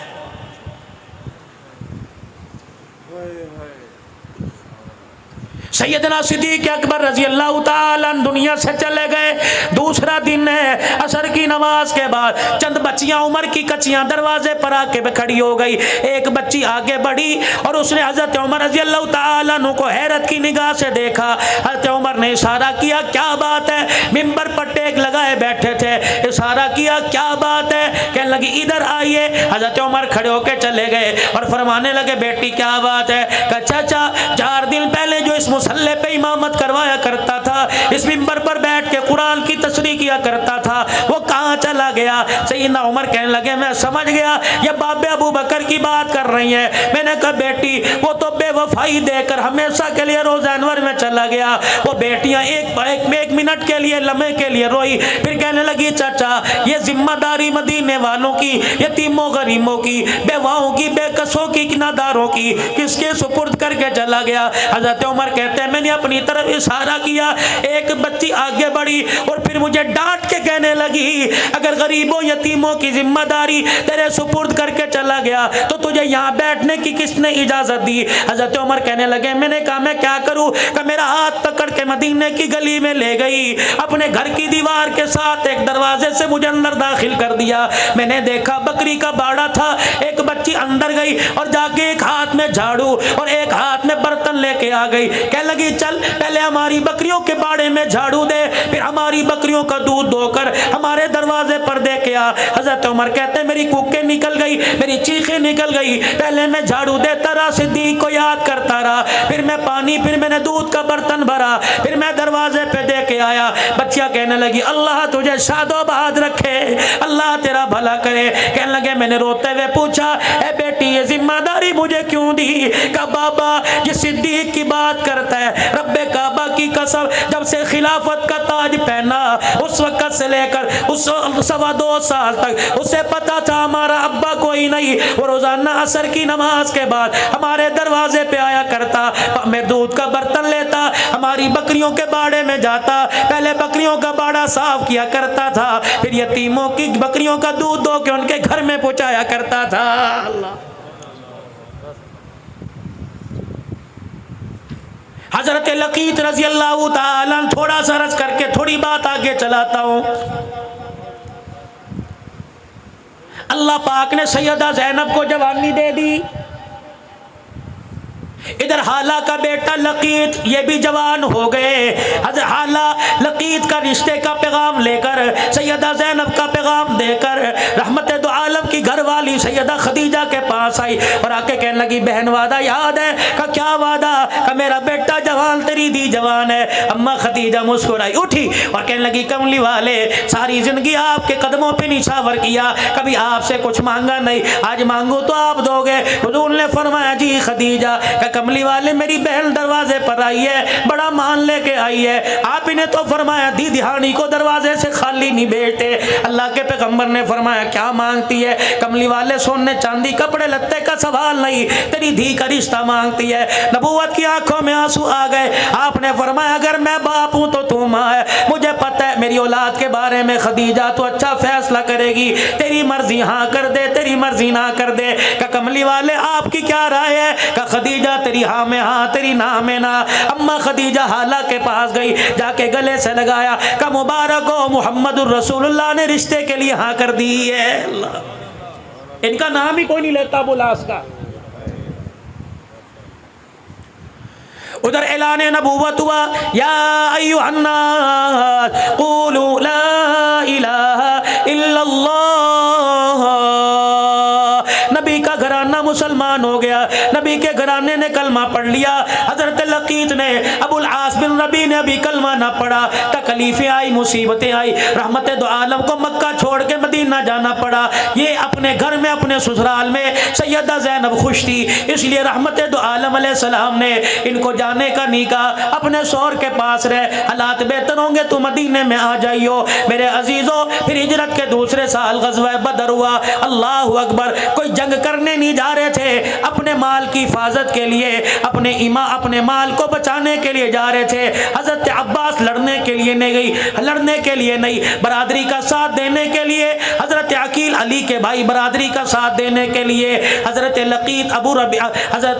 S1: सैयदना सिद्दीक़ अकबर रजी अल्लाह ताला दुनिया से चले गए। दूसरा दिन है, असर की नमाज के बाद चंद बच्चियां उम्र की कच्चियां दरवाजे पर आके खड़ी हो गई। एक बच्ची आगे बढ़ी और उसने हजरत उमर रजी अल्लाह ताला अन्हु को हैरत की निगाह से देखा। हजरत उमर ने इशारा किया, क्या बात है? मिंबर पर टेक लगाए बैठे थे, इशारा किया, क्या बात है? कहने लगी इधर आइए। हजरत उमर खड़े होकर चले गए और फरमाने लगे, बेटी क्या बात है? कहा चाचा, 4 दिन पहले जो इस मुसल्ले पे इमामत करवाया करता था, इस मिंबर पर बैठ के कुरान की तशरीह किया करता था, वो कहाँ चला गया? सैयदना उमर कहने लगे, मैं समझ गया ये बाबे अबू बकर की बात कर रही है। मैंने कहा बेटी, वो तो बेवफाई देकर हमेशा के लिए रोज़ा अनवर में चला गया। वो बेटियां एक मिनट के लिए, लम्हे के लिए रोई, फिर कहने लगी चाचा, ये जिम्मेदारी मदीने वालों की, यतीमों गरीबों की, बेवाओं की, बेकसों की, किनादारों की किसके सुपुर्द करके चला गया? हजरत उमर कहते हैं, मैंने अपनी तरफ इशारा किया, एक बच्ची आगे बढ़ी और फिर मुझे डांट के कहने लगी, अगर गरीबों यतीमों की जिम्मेदारी तेरे सुपुर्द करके चला गया तो तुझे यहाँ बैठने की किसने इजाजत दी? हजरत उमर कहने लगे, मैंने कहा मैं क्या करूँ? कि मेरा हाथ पकड़ के मदीने की गली में ले गई, अपने घर की दीवार के साथ एक दरवाजे से मुझे अंदर दाखिल कर दिया। मैंने देखा बकरी का बाड़ा था, एक बच्ची अंदर गई और जाके एक हाथ में झाड़ू और एक हाथ में बर्तन लेके आ गई। कह लगी, चल पहले हमारी बकरियों के बाड़े में झाड़ू दे, फिर हमारी बकरियों का दूध धोकर हमारे दरवाजे पर दे के आ। हजरत उमर कहते हैं, मेरी कूकें निकल गई, मेरी चीखें निकल गई। पहले मैं झाड़ू देता रहा, सिद्दीक को याद करता रहा, फिर मैं पानी, फिर मैंने दूध का बर्तन भरा, फिर मैं दरवाजे पे दे के आया। बच्चियां कहने लगी, अल्लाह तुझे शादोबाद रखे, अल्लाह तेरा भला करे। कहने लगे, मैंने रोते हुए पूछा, ए बेटी ये जिम्मेदारी मुझे क्यों दी? का बाबा ये सिद्दीक की बात करता है, रब्बे काबा की कसम, जब से खिलाफत का ताज पहना उस वक्त से लेकर उस 2.25 साल तक उसे पता था हमारा अब्बा कोई नहीं। वो रोजाना असर की नमाज के बाद हमारे दरवाजे पे आया करता, मैं दूध का बर्तन लेता, हमारी बकरियों के बाड़े में जाता, पहले बकरियों का बाड़ा साफ किया करता था, फिर यतीमों की बकरियों का दूध दो के उनके घर में पहुंचाया करता था। अल्लाह। हजरत लकीत रजी अल्लाह ताला, थोड़ा सा रस करके थोड़ी बात आगे चलाता हूं। अल्लाह पाक ने सैयदा ज़ैनब को जवानी दे दी, इधर हाला का बेटा लकीत ये भी जवान हो गए। हजरत हाला लकीत का रिश्ते का पैगाम लेकर, सैयदा ज़ैनब का पैगाम देकर रहमत दो आलम की घरवाली सैयदा खदीजा के पास आई और आके कहने लगी, बहन वादा याद है? का क्या वादा? का मेरा बेटा जवान, तेरी दी जवान है। अम्मा खदीजा मुस्कुराई, उठी और कहने लगी, कमली वाले सारी जिंदगी आपके कदमों पे निछावर किया, कभी आपसे कुछ मांगा नहीं, आज मांगू तो आप दोगे। हुजूर ने फरमाया, जी खदीजा, कमली वाले मेरी बहन दरवाजे पर आई है, बड़ा मान लेके आई है, आप इन्हें तो फरमाया दी दिहानी को दरवाजे से खाली नहीं बैठे। अल्लाह के पैगंबर ने फरमाया, क्या मांगती है? कमली वाले सोने चांदी कपड़े लत्ते का सवाल नहीं, तेरी धी का रिश्ता मांगती है। नबूवत की आंखों में आंसू आ गए। आपने फरमाया, अगर मैं बाप हूं तो तू मां है, मुझे पता है मेरी औलाद के बारे में खदीजा तो अच्छा फैसला करेगी, तेरी मर्जी हाँ कर दे, तेरी मर्जी ना कर दे। का कमली वाले आपकी क्या राय है? का खदीजा तेरी हाँ में हाँ, तेरी ना में ना। अम्मा खदीजा हाला के पास गई, जाके गले से लगाया, का मुबारक हो मुहम्मदुर रसूलुल्लाह ने रिश्ते के लिए हाँ कर दी है। अल्लाह, इनका नाम ही कोई नहीं लेता बुलास का। उधर ऐलान नबूवत हुआ, या अय्युहन्नास क़ूलू ला इलाहा इल्लल्लाह। नबी का घराना मुसलमान हो गया, नबी के घराने ने कलमा पढ़ लिया। हजरत लकीत ने, अबुल आस बिन रबी ने अभी कलमा ना पढ़ा, तकलीफें आई, मुसीबतें आई, रहमत दो आलम को मक्का छोड़ के मदीना जाना पड़ा। ये अपने घर में, अपने ससुराल में सैयदा ज़ैनब खुश थी, इसलिए रहमत दो आलम अलैहिस्सलाम ने इनको जाने का नहीं कहा, अपने शौहर के पास रहे, हालात बेहतर होंगे तो मदीने में आ जाइयो। मेरे अजीजों, फिर हिजरत के दूसरे साल गज़वा बदर हुआ। अल्लाह अकबर, कोई जंग करने नहीं जा रहे थे, अपने अपने माल की हिफाजत के लिए, अपने माल को बचाने के लिए जा रहे थे। हजरत अब्बास लड़ने के लिए नहीं, बरादरी का साथ देने के लिए, हजरत अकील अली के भाई बरादरी का साथ देने के लिए, हजरत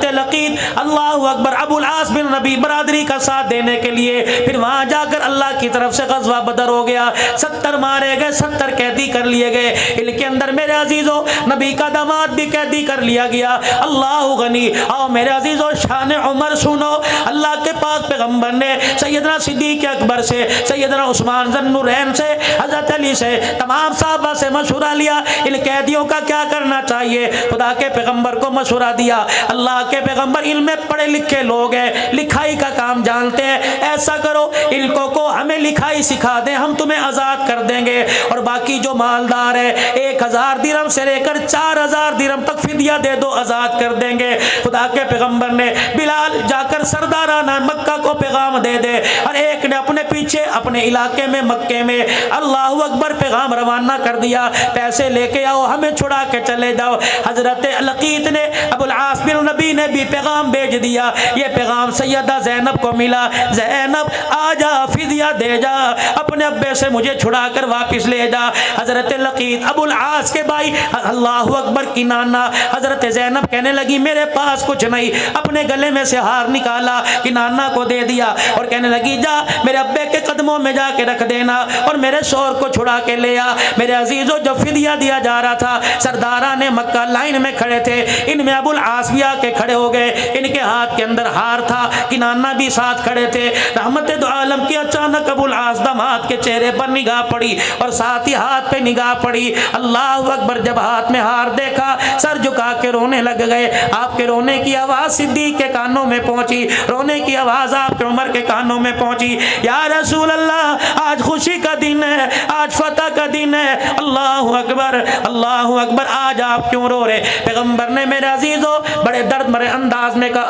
S1: लकीत अल्लाहु अकबर अबुल आस बिन रबी बरादरी का साथ देने के लिए। फिर वहां जाकर अल्लाह की तरफ से गज़वा बदर हो गया, 70 मारे गए, 70 कैदी कर लिए गए। इनके अंदर मेरे अजीजों नबी का दामाद भी कैदी कर लिया गया। अल्लाह गनी। आओ मेरे अजीजों शान उमर सुनो। अल्लाह के पाक पैगंबर ने सैयदना सिद्दीक अकबर से, सैयदना उस्मान ज़न्नुरैन से, हजरत अली से, तमाम साहबा से मशवरा लिया इन कैदियों का क्या करना चाहिए। खुदा के पैगंबर को मशवरा दिया। अल्लाह के पैगंबर इनमें पढ़े लिखे लोग हैं, लिखाई का काम जानते हैं, ऐसा करो इनको को हमें लिखाई सिखा दें, हम तुम्हें आज़ाद कर देंगे। और बाकी जो मालदार है 1000 दिरहम से लेकर 4000 दिरहम तक फिदिया दे दो, आज़ाद कर देंगे। खुदा के पैगंबर ने बिलाल जाकर सरदाराना मक्का को पैगाम दे दे, और एक ने अपने पीछे अपने इलाके में मक्के में अल्लाहु अकबर पैगाम रवाना कर दिया, पैसे लेके आओ, हमें छुड़ा के चले जाओ। हजरत लकीत ने अबुल आस बिन नबी ने भी पैगाम भेज दिया। ये पैगाम सैयदा ज़ैनब को मिला, ज़ैनब आजा फिदिया दे जा, अपने अब्बे से मुझे छुड़ा कर वापस ले जा। हजरत लकीत अबुल आस के भाई अल्लाहु अकबर की नाना हजरत ज़ैनब कहने लगी मेरे पास कुछ नहीं, अपने गले में से हार निकाला कि नाना को दे दिया, और कहने लगी जा मेरे अब्बे के कदमों में जाके रख देना और मेरे शोहर को छुड़ा के ले आ। मेरे अजीजों जब फिदिया दिया जा रहा था, सरदारा ने मक्का लाइन में खड़े थे, इनमें अबुल आस भी आके खड़े हो गए, इनके हाथ के अंदर हार था कि नाना भी साथ खड़े थे। रहमत दो आलम की अचानक अबुल आस दामाद के चेहरे पर निगाह पड़ी और साथ ही हाथ पे निगाह पड़ी। अल्लाह अकबर जब हाथ में हार देखा सर झुका के रोने लग गए। आपके रोने की आवाज़ सिद्दीक के कानों में पहुंची, रोने की आवाज़ आपके उमर के कानों में पहुंची। या रसूल अल्लाह आज खुशी का दिन है, आज फतह का दिन है, अल्लाह अकबर आज आप क्यों रो रहे। पैगंबर ने मेरे अजीजों बड़े दर्द भरे अंदाज में कहा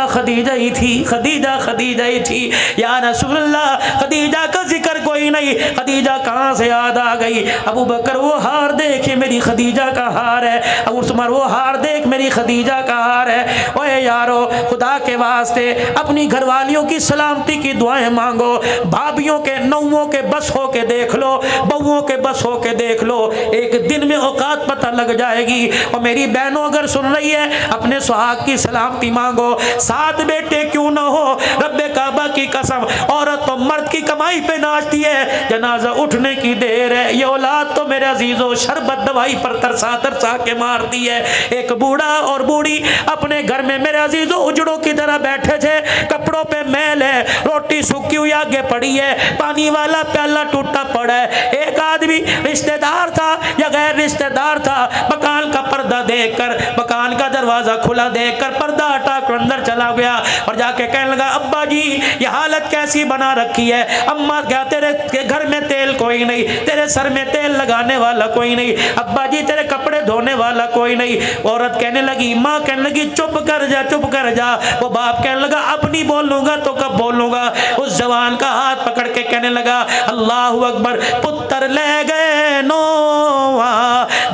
S1: खदीजा ही थी। या रसूल अल्लाह खदीजा का जिक्र कोई नहीं, खदीजा कहाँ से याद आ गई। अबू बकर वो हार देखे मेरी खदीजा का हार है, अबू उस्मान वो हार देख मेरी खदीजा का हार है। ओए यारो खुदा के वास्ते अपनी घरवालियों की सलामती की दुआएं मांगो, भाभियों के नौओं के बस हो के देख लो, बहुओं के बस हो के देख लो, एक दिन में औकात पता लग जाएगी। और मेरी बहनों अगर सुन रही है अपने सुहाग की सलामती मांगो, 7 बेटे क्यों ना हो, रब्बे काबा की कसम औरत तो मर्द की कमाई पे नाचती है, जनाजा उठने की देर है। ये औलाद तो मेरे अजीजों शरबत दवाई पर तरसा के मारती है। एक बूढ़ा और बूढ़ी अपने घर में मेरे अजीजों उजड़ों की तरह बैठे थे, कपड़ों पे मैल है, रोटी सूखी हुई आगे पड़ी है, पानी वाला प्याला टूटा पड़ा है। एक आदमी रिश्तेदार था या गैर रिश्तेदार था, मकान का पर्दा देखकर, मकान का दरवाजा खुला देखकर पर्दा हटा कर अंदर चला गया और जाके कहने लगा अब्बा जी ये हालत कैसी बना रखी है। अम्मा क्या तेरे घर में तेल कोई नहीं, तेरे सर में तेल लगाने वाला कोई नहीं, अब्बा जी तेरे कपड़े धोने वाला कोई नहीं। औरत कहने लगी, माँ कहने लगी चुप कर जा। वो बाप कहने लगा अब नहीं बोलूंगा तो कब बोलूंगा। उस जवान का हाथ पकड़ के कहने लगा अल्लाहु अकबर, पुत्र ले गए नोवा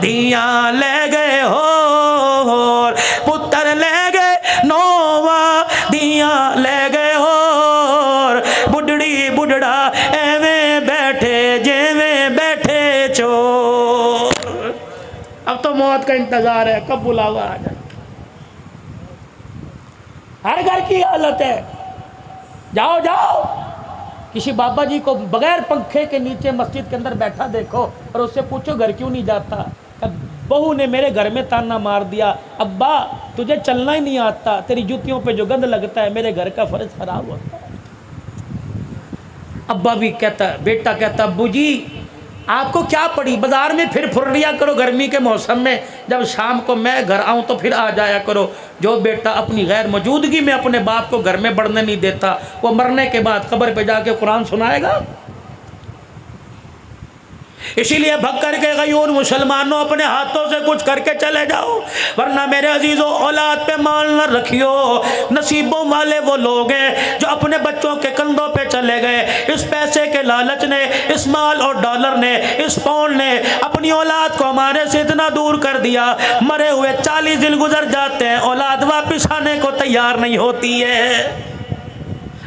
S1: दिया ले गए हो, पुत्र ले गए नोवा दिया ले गए हो, बुढ़ड़ी बुढ़ड़ा एवें बैठे जेवें बैठे चोर। अब तो मौत का इंतजार है, कब बुलावा आ जाए। हर घर की हालत है। जाओ किसी बाबा जी को बगैर पंखे के नीचे मस्जिद के अंदर बैठा देखो और उससे पूछो घर क्यों नहीं जाता। बहू ने मेरे घर में ताना मार दिया, अब्बा तुझे चलना ही नहीं आता, तेरी जूतियों पे जो गंद लगता है मेरे घर का फर्ज खराब होता है। अब्बा भी कहता, बेटा कहता अब्बू जी आपको क्या पड़ी, बाजार में फिर फुर्रिया करो गर्मी के मौसम में, जब शाम को मैं घर आऊं तो फिर आ जाया करो। जो बेटा अपनी गैर मौजूदगी में अपने बाप को घर में बढ़ने नहीं देता, वो मरने के बाद कब्र पे जाके कुरान सुनाएगा। इसीलिए भग करके गयूर मुसलमानों अपने हाथों से कुछ करके चले जाओ, वरना मेरे अजीजों औलाद पे माल न रखियो। नसीबों वाले वो लोग हैं जो अपने बच्चों के कंधों पे चले गए। इस पैसे के लालच ने, इस माल और डॉलर ने, इस पाउंड ने अपनी औलाद को हमारे से इतना दूर कर दिया, मरे हुए 40 दिन गुजर जाते हैं, औलाद वापिस आने को तैयार नहीं होती है।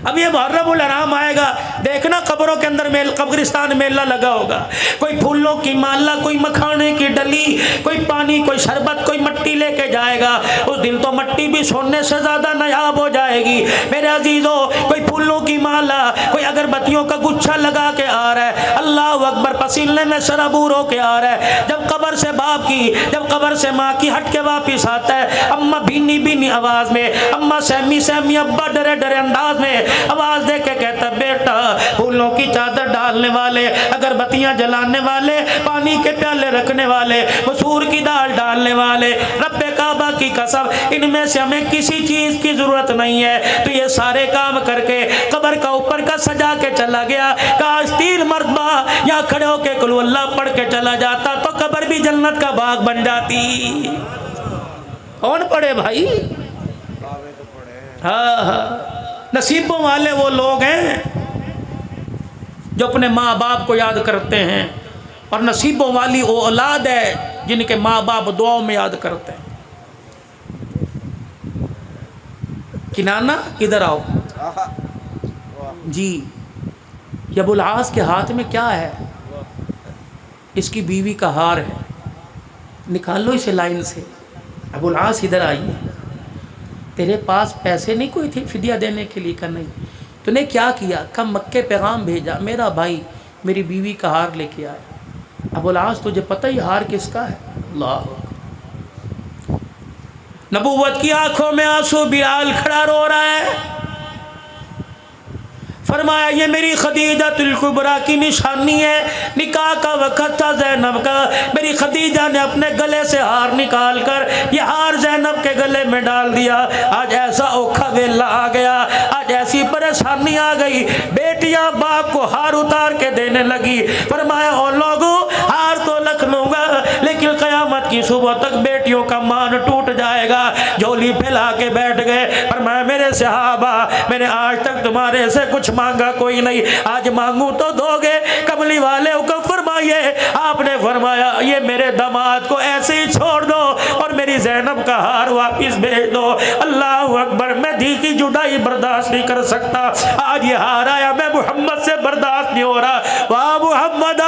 S1: अब ये मुहर्रमुल हराम आएगा, देखना कब्रों के अंदर कब्रिस्तान मेला लगा होगा, कोई फूलों की माला, कोई मखाने की डली, कोई पानी, कोई शरबत, कोई मट्टी लेके जाएगा। उस दिन तो मट्टी भी सोने से ज़्यादा नायाब हो जाएगी मेरे अजीज़ों। कोई फूलों की माला, कोई अगरबत्तियों का गुच्छा लगा के आ रहा है, अल्लाह अकबर, पसीने में शराबूर होके आ रहा है। जब कब्र से बाप की, जब कब्र से माँ की हट के वापिस आता है, अम्मा भीनी भीनी आवाज़ में, अम्मा सहमी सहमी, अब्बा डरे डरे अंदाज में आवाज दे के कहता, बेटा फूलों की चादर डालने वाले, अगरबत्तियां जलाने वाले, पानी के प्याले रखने वाले, मसूर की दाल डालने वाले, रब्बे काबा की कसम, इनमें से हमें किसी चीज की जरूरत नहीं है। तो ये सारे काम करके कब्र का ऊपर का सजा के चला गया। काश 3 मरतबा यहाँ खड़े होके कुल अल्लाह पढ़ के चला जाता तो कब्र भी जन्नत का बाग बन जाती। कौन पढ़े भाई? हाँ हाँ, नसीबों वाले वो लोग हैं जो अपने माँ बाप को याद करते हैं, और नसीबों वाली वो औलाद है जिनके माँ बाप दुआओं में याद करते हैं। किनाना इधर आओ जी। ये अबुल आस के हाथ में क्या है? इसकी बीवी का हार है, निकालो इसे लाइन से। अबुल आस इधर आइए, तेरे पास पैसे नहीं कोई थे फिदिया देने के लिए? का नहीं। तूने क्या किया? कम मक्के पैगाम भेजा, मेरा भाई मेरी बीवी का हार लेके आया। अबुल आस तुझे पता ही हार किसका है? अल्लाह। नबूवत की आंखों में आंसू, बिलाल खड़ा रो रहा है। फरमाया ये मेरी खदीजातुल कुबरा की निशानी है। निकाह का वक़्त था ज़ैनब का, मेरी खदीजा ने अपने गले से हार निकाल कर ये हार ज़ैनब के गले में डाल दिया। आज ऐसा औखा वेला आ गया, आज ऐसी परेशानी आ गई, बेटियां बाप को हार उतार के देने लगी। फरमाया ओ लोगों, हार तो रख लूँगा लेकिन क़यामत की सुबह तक बेटियों का मान टूट जाएगा। झोली फैला के बैठ गए। फरमाया मेरे सहाबा, मैंने आज तक तुम्हारे से कुछ मांगा कोई नहीं, आज मांगू तो दोगे? कमली वाले को फरमाइए। आपने फरमाया ये मेरे दामाद को ऐसे ही छोड़ दो और मेरी ज़ैनब का हार वापिस भेज दो। अल्लाह अकबर, मैं धी की जुदाई बर्दाश्त नहीं कर सकता। आज ये हार आया, मैं मोहम्मद से बर्दाश्त नहीं हो रहा। वाह मोहम्मद,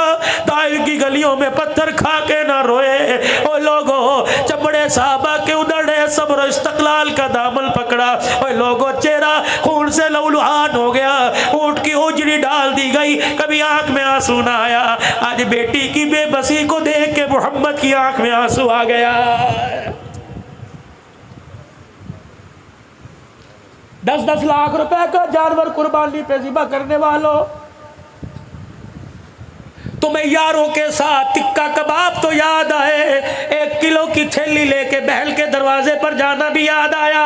S1: ताइफ की गलियों में पत्थर खा के ना रोए। ओ लोगों, चमड़े साहबा के उधड़े सब्र इस्तक़लाल का दामन पकड़ा। ओ लोगों, चेहरा खून से लहूलुहान हो गया, ऊँट की उजड़ी डाल दी गई, कभी आंख में आंसू ना आया। आज बेटी की बेबसी को देख के मोहम्मद की आंख में आंसू आ गया। 10-10 लाख रुपए का जानवर कुर्बानी पे ज़िबा करने वालों, तुम्हें यारों के साथ टिक्का कबाब तो याद आए, 1 किलो की थैली लेके बहल के दरवाजे पर जाना भी याद आया।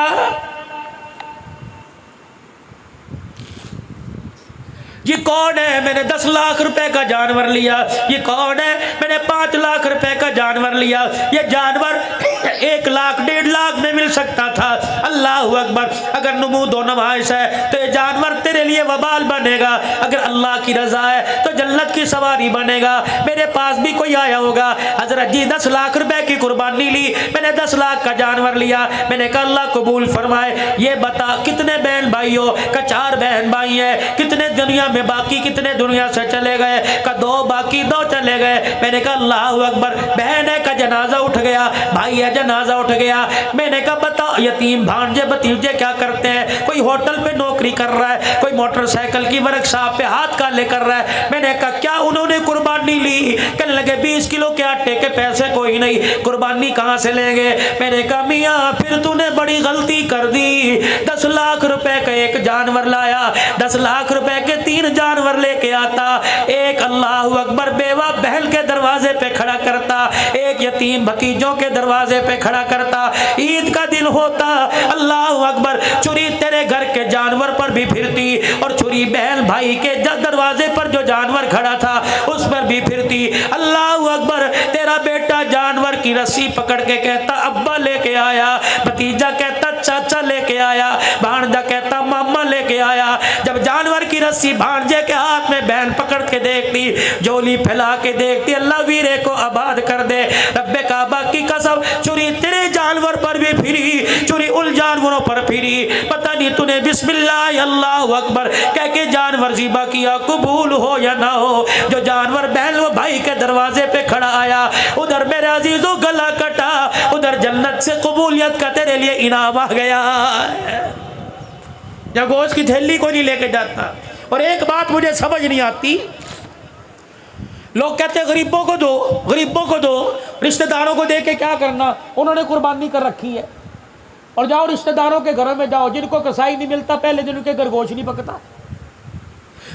S1: ये कौन है? मैंने 10 लाख रुपए का जानवर लिया। ये कौन है? मैंने 5 लाख रुपए का जानवर लिया। ये जानवर 1 लाख 1.5 लाख में मिल सकता था। अल्लाह अकबर, अगर नमूद व नमाइश है तो ये जानवर तेरे लिए वबाल बनेगा, अगर अल्लाह की रजा है तो जन्नत की सवारी बनेगा। मेरे पास भी कोई आया होगा, हजरत जी 10 लाख रुपए की कुर्बानी ली, मैंने 10 लाख का जानवर लिया। मैंने कहा अल्लाह कबूल फरमाए। ये बता कितने बहन भाई हो? का 4 बहन भाई है। कितने दुनिया में बाकी, कितने दुनिया से चले गए? का 2 बाकी, 2 चले गए। मैंने कहा अल्लाह अकबर, बहन है का जनाजा उठ गया, भाई है जनाजा उठ गया। मैंने कहा बताओ यतीम भांजे भतीजे क्या करते हैं? कोई होटल पे नौकरी कर रहा है, कोई मोटरसाइकिल की वर्कशॉप पे हाथ काले कर रहा है। मैंने कहा क्या उन्होंने कुर्बानी ली? कहने लगे 20 किलो के आटे के पैसे कोई नहीं, कुर्बानी कहाँ से लेंगे? मैंने कहा मियाँ फिर तूने बड़ी गलती कर दी। 10 लाख रुपए का एक जानवर लाया, 10 लाख रुपए के 3 जानवर लेके आता। एक अल्लाह अकबर बेवा बहल के दरवाजे पे खड़ा करता, एक यतीम भतीजों के दरवाजे पे खड़ा करता। ईद का दिन होता, अल्लाह अकबर, छुरी तेरे घर के जानवर पर भी फिरती और छुरी बहन भाई के दरवाजे पर जो जानवर खड़ा था उस पर भी फिरती। अल्लाह अकबर। तेरा बेटा जानवर की रस्सी पकड़ के कहता अब्बा लेके आया, भतीजा कहता चाचा लेके आया, भांजा कहता मामा लेके आया। जब जानवर की रस्सी भांजे के हाथ में बहन पकड़ के देखती, झोली फैला के देखती, अल्लाह वीरे को आबाद कर दे। रब्बे काबा की कसम, चुरी तेरे जानवर पर भी फिरी, चुरी उन जानवरों पर फिरी, पता नहीं तूने बिस्मिल्लाह अल्लाह अकबर कह के जानवर ज़िबा किया, कबूल हो या ना हो। जो जानवर बहन वो भाई के दरवाजे पे खड़ा आया, उधर मेरे अजीजों गला कटा, उधर जन्नत से कबूलियत का तेरे लिए इनाम आ गया। या गोश्त की थैली को नहीं लेके जाता। और एक बात मुझे समझ नहीं आती, लोग कहते हैं गरीबों को दो, गरीबों को दो, रिश्तेदारों को दे के क्या करना, उन्होंने कुर्बानी कर रखी है। और जाओ रिश्तेदारों के घरों में जाओ, जिनको कसाई नहीं मिलता पहले दिन उनके घर गोश्त नहीं पकता।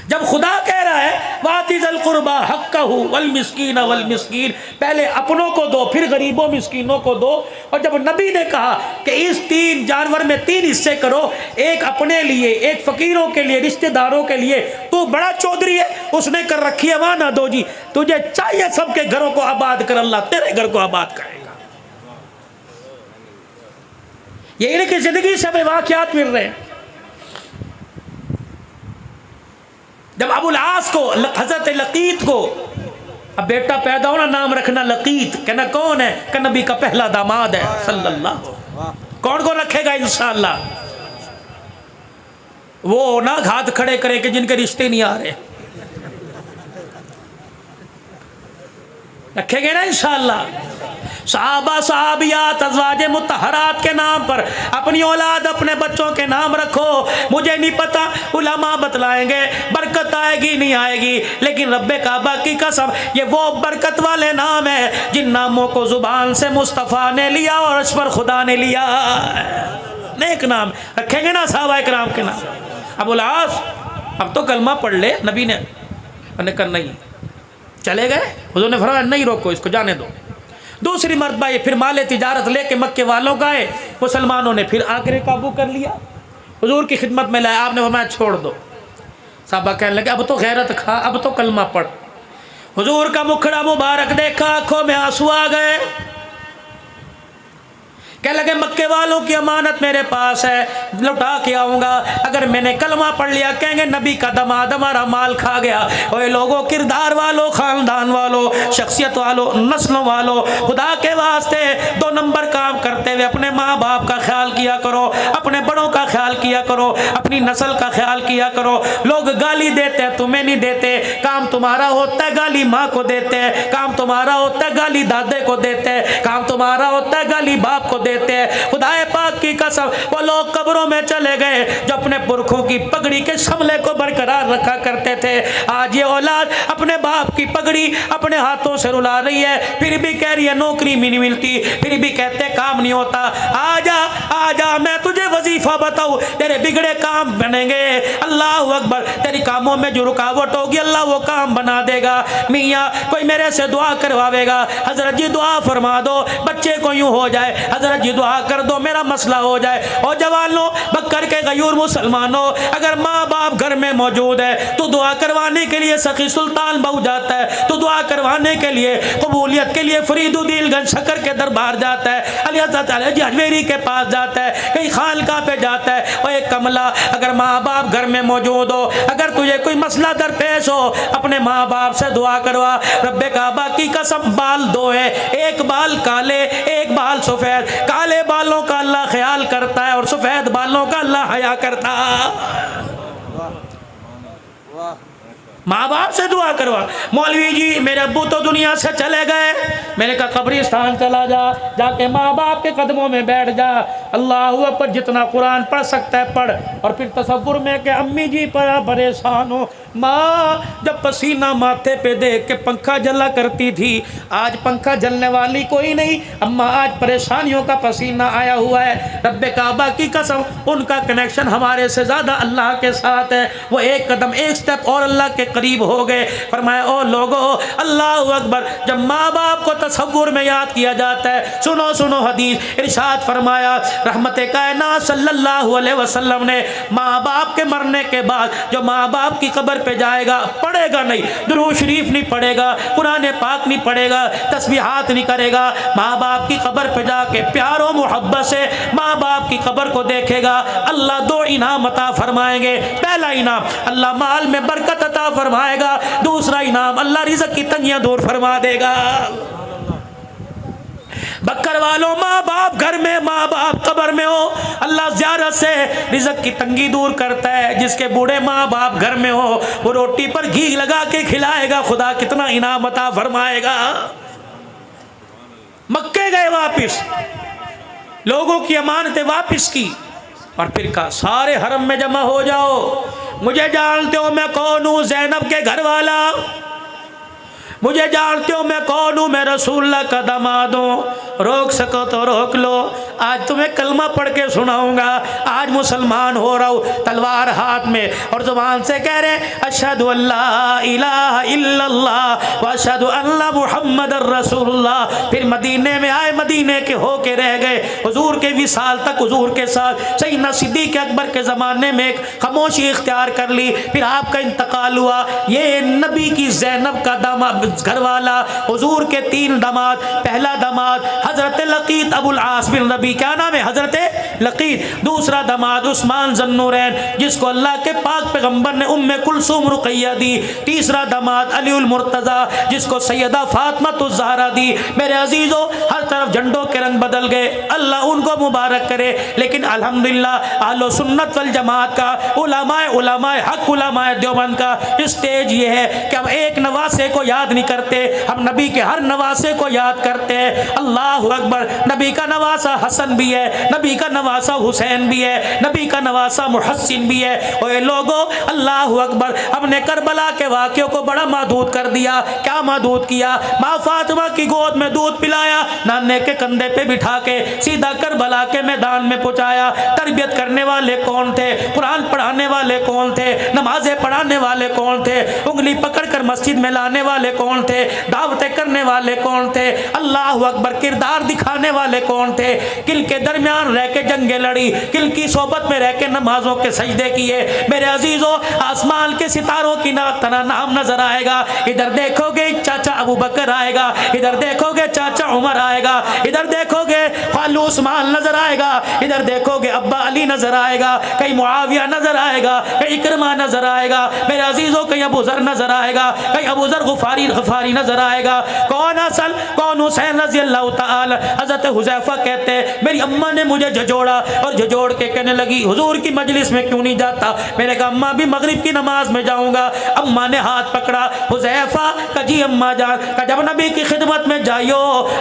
S1: जब खुदा कह रहा है वातिज़ल कुर्बा हक्कहु वल मिस्कीन वल मिस्कीन, पहले अपनों को दो फिर गरीबों मिस्कीनों को दो। और जब नबी ने कहा कि इस 3 जानवर में 3 हिस्से करो, एक अपने लिए, एक फकीरों के लिए, रिश्तेदारों के लिए, तू बड़ा चौधरी है, उसने कर रखी है वहां ना दो जी, तुझे चाहिए सबके घरों को आबाद कर, अल्लाह तेरे घर को आबाद करेगा। ये इनकी जिंदगी से हमें वाक़यात मिल रहे हैं। जब अबुल आस को, हजरत लकीत को अब बेटा पैदा होना, नाम रखना लकीत, कहना कौन है, कि नबी का पहला दामाद है सल्लल्लाहु। कौन कौन रखेगा इंशाअल्लाह? वो ना हाथ खड़े करे कि जिनके रिश्ते नहीं आ रहे, रखेंगे ना इंशाअल्लाह। सहाबा सहाबियात अज़वाजे मुतहरात के नाम पर अपनी औलाद, अपने बच्चों के नाम रखो। मुझे नहीं पता, उलमा बतलाएंगे बरकत आएगी नहीं आएगी, लेकिन रब्बे काबा की कसम ये वो बरकत वाले नाम है जिन नामों को जुबान से मुस्तफ़ा ने लिया और इस पर खुदा ने लिया। नेक नाम रखेंगे ना सहाबा इकराम के नाम। अबुल आस अब तो कलमा पढ़ ले, नबी ने कहा नहीं, चले गए। हुज़ूर ने फरमाया नहीं रोको, इसको जाने दो। दूसरी मरतबा ये फिर माले तिजारत लेके मक्के वालों का है, मुसलमानों ने फिर आकर काबू कर लिया, हुजूर की खिदमत में लाया। आपने फरमाया छोड़ दो। साहबा कहने लगे अब तो गैरत खा, अब तो कलमा पढ़। हुजूर का मुखड़ा मुबारक देखा, आंखों में आंसू आ गए, कह लगे मक्के वालों की अमानत मेरे पास है, लौटा के आऊँगा। अगर मैंने कलमा पढ़ लिया कहेंगे नबी का दमाद हमारा माल खा गया। ओए लोगों, किरदार वालों, ख़ानदान वालों, शख्सियत वालों, नस्लों वालों, खुदा के वास्ते 2 नंबर काम करते हुए अपने माँ बाप का ख्याल किया करो, अपने बड़ों का ख्याल किया करो, अपनी नस्ल का ख्याल किया करो। लोग गाली देते हैं, तुम्हें नहीं देते। काम तुम्हारा होता है गाली माँ को देते हैं, काम तुम्हारा होता है गाली दादे को देते हैं, काम तुम्हारा होता है गाली बाप को देते हैं। खुदाए पाक की कसम, वो लोग कब्रों में चले गए जो अपने पुरखों की पगड़ी के शमले को बरकरार रखा करते थे। आज ये औलाद अपने बाप की पगड़ी अपने हाथों से रुला रही है, फिर भी कह रही है नौकरी भी नहीं मिलती, फिर भी कहते काम नहीं होता। आजा आजा, मैं तुझे वजीफा बताऊं, तेरे बिगड़े काम बनेंगे। अल्लाह अकबर, तेरी कामों में जो रुकावट होगी अल्लाह वो काम बना देगा। मियाँ कोई मेरे से दुआ करवावेगा, हजरत जी दुआ फरमा दो बच्चे को यूं हो जाए, हजरत जी दुआ कर दो मेरा मसला हो जाए। और जवानों, बकर के गयूर मुसलमानों, अगर माँ बाप घर में मौजूद है तो दुआ करवाने के लिए सखी सुल्तान बहु जाता है, तो दुआ करवाने के लिए, कबूलियत के लिए फरीदुद्दीनगंज शक्कर के दरबार जाता है, अली हज़रत अली अजमेरी के पास जाता है, कहीं खानका पे जाता है। और एक कमला, अगर माँ बाप घर में मौजूद हो, अगर तुझे कोई मसला दरपेश हो, अपने माँ बाप से दुआ करवा। रब्बे काबा की कसम, बाल 2 है, एक बाल काले एक बाल सफ़ेद। काले बालों का अल्लाह ख्याल करता है और सफ़ेद बालों का अल्लाह हया करता है। माँ बाप से दुआ करवा। मौलवी जी मेरे अब्बू तो दुनिया से चले गए, मैंने कहा कब्रिस्तान चला जा, जाके माँ बाप के कदमों में बैठ जा, अल्लाह अकबर, जितना कुरान पढ़ सकता है पढ़। और फिर तसव्वुर में कि अम्मी जी बड़ा परेशान हो, माँ जब पसीना माथे पे देख के पंखा जला करती थी, आज पंखा जलने वाली कोई नहीं, अम्मा आज परेशानियों का पसीना आया हुआ है। रब्बे काबा की कसम, उनका कनेक्शन हमारे से ज़्यादा अल्लाह के साथ है। वो एक कदम एक स्टेप और अल्लाह के करीब हो गए। फरमाया ओ लोगो, अल्लाह अकबर, जब माँ बाप को तसव्वुर में याद किया जाता है, सुनो सुनो हदीस, इरशाद फरमाया रहमत कायनात सल्लल्लाहु अलैहि वसल्लम ने माँ बाप के मरने के बाद जो माँ बाप की कब्र पे जाएगा, पढ़ेगा नहीं, दुरूद शरीफ नहीं पढ़ेगा, कुरान पाक नहीं पढ़ेगा, तस्बीहात नहीं करेगा, माँ बाप की कब्र पे जाके प्यार और मोहब्बत से माँ बाप की कब्र को देखेगा, अल्लाह दो इनाम अता फरमाएंगे। पहला इनाम अल्लाह माल में बरकत अता फरमाएगा, दूसरा इनाम अल्लाह रिज़्क़ की तंगियां दूर फरमा देगा। बकर वालों, माँ बाप घर में, माँ बाप कब्र में हो, अल्लाह ज़ियारत से रिज़्क़ की तंगी दूर करता है। जिसके बूढ़े माँ बाप घर में हो, वो रोटी पर घी लगा के खिलाएगा, खुदा कितना इनाम अता फरमाएगा। मक्के गए वापिस, लोगों की अमानतें वापिस की, और फिर कहा सारे हरम में जमा हो जाओ, मुझे जानते हो मैं कौन हूँ, ज़ैनब के घर वाला, मुझे जानते हो मैं कौन हूँ, मैं रसूलुल्लाह का दामाद हूँ, रोक सको तो रोक लो, आज तुम्हें कलमा पढ़ के सुनाऊंगा, आज मुसलमान हो रहा हूँ, तलवार हाथ में और जुबान से कह रहे अशहदु अल्ला इलाहा इल्लल्लाह व अशहदु अन्ना मुहम्मदर रसूलुल्लाह। फिर मदीने में आए, मदीने के होके रह गए, हुजूर के विसाल तक हुजूर के साथ सैयदना सिद्दीक़ अकबर के ज़माने में एक खामोशी इख्तियार कर ली। फिर आपका इंतकाल हुआ, ये नबी की ज़ैनब का दामाद घर वाला, हुजूर के 3 दामाद, पहला दामाद हजरत लकीत अबुल आस बिन रबी, क्या नाम है, हजरत लकीत, दूसरा दामाद उस्मान ज़न्नूरैन जिसको अल्लाह के पाक पैगंबर ने उम्मे कुलसूम रुक़ैया दी, तीसरा दामाद अलीउल मुर्तज़ा जिसको सैयदा फातिमा ज़हरा दी। मेरे अजीज़ों, हर तरफ झंडों के रंग बदल गए, अल्लाह उनको मुबारक करे। लेकिन अल्हम्दुलिल्लाह अहले सुन्नत वल जमात का, उलमाए हक, उलमाए देवबंद का स्टेज ये है कि हम एक नवासे को याद नहीं करते, हम नबी के हर नवासे को याद करते हैं। अल्लाह अकबर, नबी का नवासा हसन भी है, नबी का नवासा हुसैन भी है, नबी का नवासा मुहस्सिन भी है। ओए लोगों, अल्लाह अकबर, हमने करबला के वाक़ियों को बड़ा महदूद कर दिया। क्या महदूद किया? माँ फातिमा की गोद में दूध पिलाया, नाने के कंधे पे बिठा के सीधा करबला के मैदान में पहुँचाया। तरबियत करने वाले कौन थे? कुरान पढ़ाने वाले कौन थे? नमाजें पढ़ाने वाले कौन थे? उंगली पकड़ कर मस्जिद में लाने वाले कौन थे? दावतें करने वाले कौन थे? अल्लाह अकबर, किरदार दिखाने वाले कौन थे? किल के दरमियान रह के जंगे लड़ी, किल की सोबत में रह के नमाजों के सजदे किए। मेरे अजीजों, आसमान के सितारों की तरह नाम नजर आएगा। इधर देखोगे चाचा अबू बकर आएगा, इधर देखोगे चाचा उमर आएगा, इधर देखोगे खालू उस्मान नजर आएगा, इधर देखोगे अब्बा अली नजर आएगा, कहीं मुआविया नजर आएगा, कहीं इकरमा नजर आएगा। मेरे अजीजों, कहीं अबू जर नजर आएगा, कहीं अबू जर गफारी नजर आएगा। कौन हसन कौन हुसैन रज़ी अल्लाह ताला। हज़रत हुज़ैफा कहते हैं मेरी अम्मा ने मुझे झजोड़ा और झजोड़ के कहने लगी हुजूर की मजलिस में क्यों नहीं जाता? मैंने कहा अम्मा भी मगरिब की नमाज में जाऊंगा। अम्मा ने हाथ पकड़ा, हुज़ैफा का जी अम्मा जान का जब नबी की खिदमत में जाइयो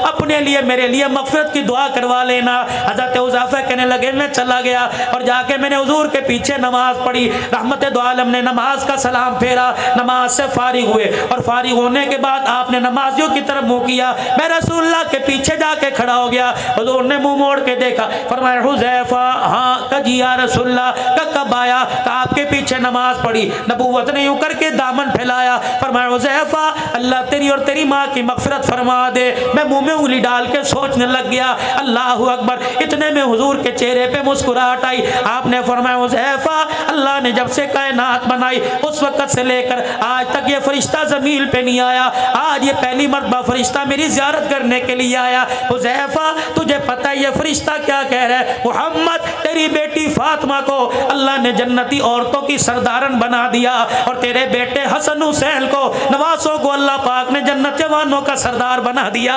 S1: अपने लिए मेरे लिए मग़फ़िरत की दुआ करवा लेना। हज़रत हुज़ैफा कहने लगे मैं चला गया और जाके मैंने हुजूर के पीछे नमाज पढ़ी। रहमत दो आलम ने नमाज का सलाम फेरा, नमाज से फारिग हुए और फारिग होने के बाद आपने नमाजियों की तरफ मुँह किया। मैं रसूलुल्लाह के पीछे जाके खड़ा हो गया। हुजूर ने मुंह मोड़ के देखा, फरमाया हुज़ैफा, हाँ कजी या रसूलल्लाह, कब आया? तो आपके पीछे नमाज पढ़ी। नबूवत ने यूं करके दामन फैलाया, फरमाया हुज़ैफा अल्लाह तेरी और तेरी माँ की मग़फ़िरत फरमा दे। मैं मुंह में उंगली डाल के सोचने लग गया। अल्लाह अकबर, इतने में हुजूर के चेहरे पे मुस्कुराहट आई। आपने फरमाया हुज़ैफा अल्लाह ने जब से कायनात बनाई उस वक़्त से लेकर आज तक ये फरिश्ता ज़मीन पे नहीं आया। आज ये पहली मरतबा फरिश्ता मेरी ज़ियारत करने के लिए आया। हुज़ैफा तुझे पता है ये फरिश्ता क्या कह रहा है? मुहम्मद तेरी बेटी फातिमा को अल्लाह ने जन्नती औरतों की सरदारन बना दिया और तेरे बेटे हसन हुसैन को, नवासों को अल्लाह पाक ने जन्नत जवानों का सरदार बना दिया।